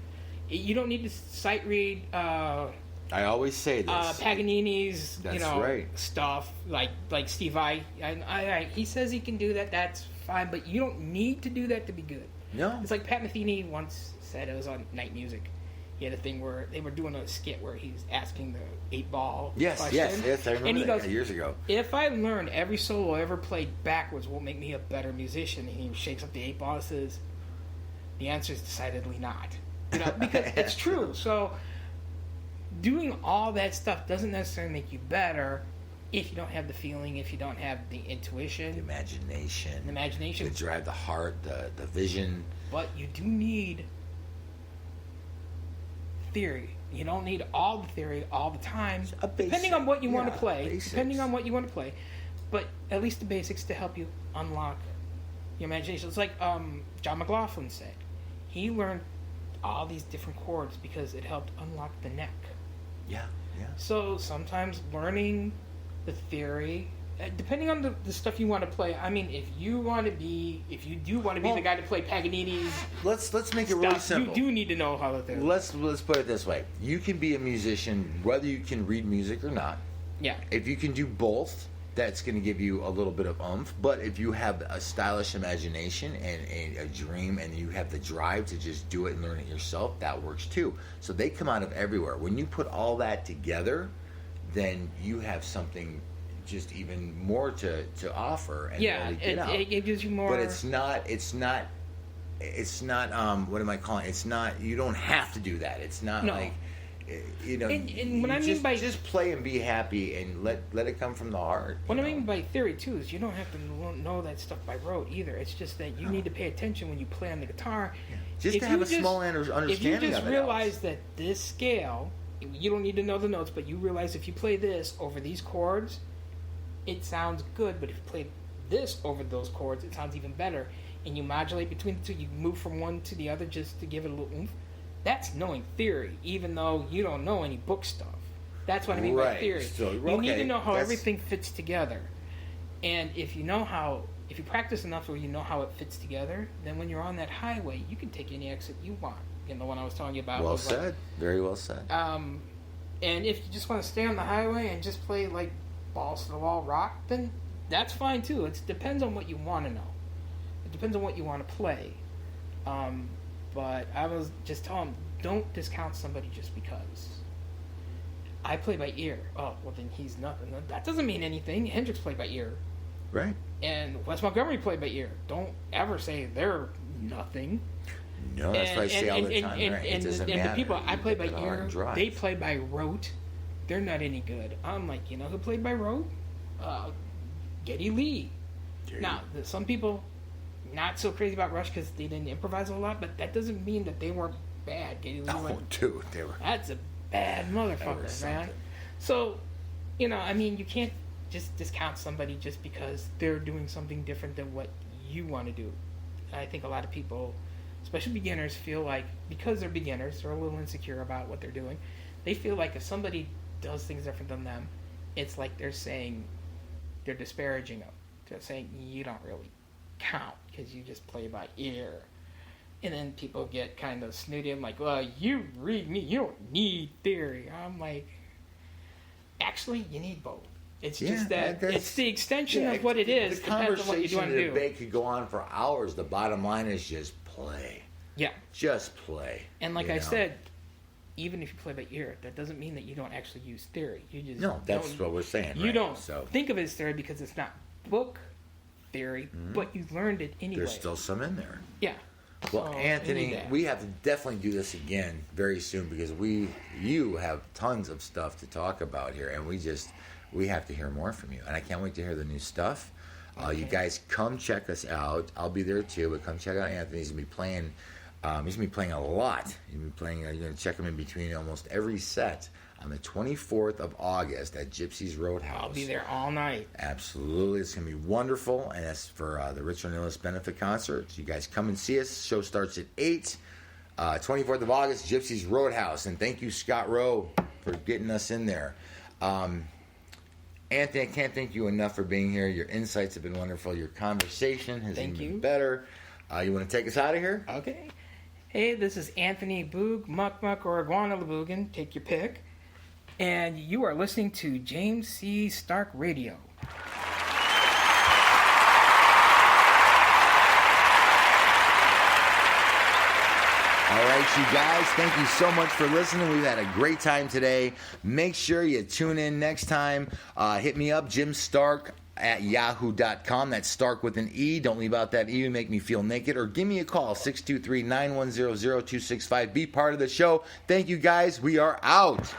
You don't need to sight read. I always say this. Paganini's, stuff like Steve Vai. He says he can do that. That's fine, but you don't need to do that to be good. No. It's like Pat Metheny once said. It was on Night Music. He had a thing where they were doing a skit where he's asking the 8-ball question. Yes, I remember and he that goes, years ago. If I learned every solo I ever played backwards will make me a better musician, and he shakes up the 8-ball and says, the answer is decidedly not. Because it's true. So doing all that stuff doesn't necessarily make you better if you don't have the feeling, if you don't have the intuition. The imagination. The drive, the heart, the vision. But you do need theory. You don't need all the theory all the time, depending on what you want to play. Basics. Depending on what you want to play, but at least the basics to help you unlock your imagination. It's like John McLaughlin said. He learned all these different chords because it helped unlock the neck. Yeah. So sometimes learning the theory, depending on the stuff you want to play. I mean, if you do want to be the guy to play Paganini's, let's make it really simple. You do need to know how to do it. Let's put it this way: you can be a musician whether you can read music or not. Yeah. If you can do both, that's going to give you a little bit of oomph. But if you have a stylish imagination and a dream, and you have the drive to just do it and learn it yourself, that works too. So they come out of everywhere. When you put all that together, then you have something just even more to offer. And it gives you more. But it's not what am I calling it? It's not, you don't have to do that. It's not like, and what I mean by just play and be happy and let it come from the heart. What I mean by theory too is you don't have to know that stuff by rote either. It's just that you need to pay attention when you play on the guitar. Yeah. Just to have a small understanding. If you just realize that this scale, you don't need to know the notes, but you realize if you play this over these chords, it sounds good. But if you play this over those chords, it sounds even better. And you modulate between the two. You move from one to the other just to give it a little oomph. That's knowing theory, even though you don't know any book stuff. That's what I mean by theory. So, you need to know how everything fits together. And if you practice enough where you know how it fits together, then when you're on that highway, you can take any exit you want. The one I was telling you about. Well said. Very well said. And if you just want to stay on the highway and just play like balls to the wall rock, then that's fine too. It depends on what you want to know. It depends on what you want to play. But I was just telling them, don't discount somebody just because. I play by ear. Oh, well then he's nothing. That doesn't mean anything. Hendrix played by ear. Right. And Wes Montgomery played by ear. Don't ever say they're nothing. No, that's what I say all the time. Right? And the people I play by ear, they play by rote. They're not any good. I'm like, you know who played by rote? Geddy Lee. Now, some people not so crazy about Rush because they didn't improvise a lot, but that doesn't mean that they weren't bad. Geddy Lee dude, they were. That's a bad motherfucker, man. So, you know, I mean, you can't just discount somebody just because they're doing something different than what you want to do. I think a lot of people, especially beginners, feel like because they're beginners, they're a little insecure about what they're doing. They feel like if somebody does things different than them, it's like they're disparaging them. They're saying you don't really count because you just play by ear. And then people get kind of snooty. I'm like, well, you read me. You don't need theory. I'm like, actually, you need both. It's just that it's the extension of what it is. The conversation and the debate could go on for hours. The bottom line is just play. Yeah. Just play. And like I said, even if you play by ear, that doesn't mean that you don't actually use theory. You just that's what we're saying. You don't think of it as theory because it's not book theory, but you learned it anyway. There's still some in there. Yeah. Well, Anthony, we have to definitely do this again very soon because you have tons of stuff to talk about here, and we have to hear more from you. And I can't wait to hear the new stuff. Okay. You guys come check us out. I'll be there too, but come check out Anthony. He's gonna be playing. He's gonna be playing a lot. He's gonna be playing. You're gonna check him in between almost every set on the 24th of August at Gypsy's Roadhouse. I'll be there all night. Absolutely. It's going to be wonderful. And that's for the Richard Nillis benefit concert. So you guys come and see us. Show starts at 8. 24th of August, Gypsy's Roadhouse. And thank you, Scott Rowe, for getting us in there. Anthony, I can't thank you enough for being here. Your insights have been wonderful. Your conversation has been better. You want to take us out of here? Okay. Hey, this is Anthony Boog, Muck Muck, or Iguana Lebuguen. Take your pick. And you are listening to James C. Starke Radio. All right, you guys, thank you so much for listening. We've had a great time today. Make sure you tune in next time. Hit me up, jimstarke@yahoo.com. That's Stark with an E. Don't leave out that E and make me feel naked. Or give me a call, 623-910-0265. Be part of the show. Thank you, guys. We are out.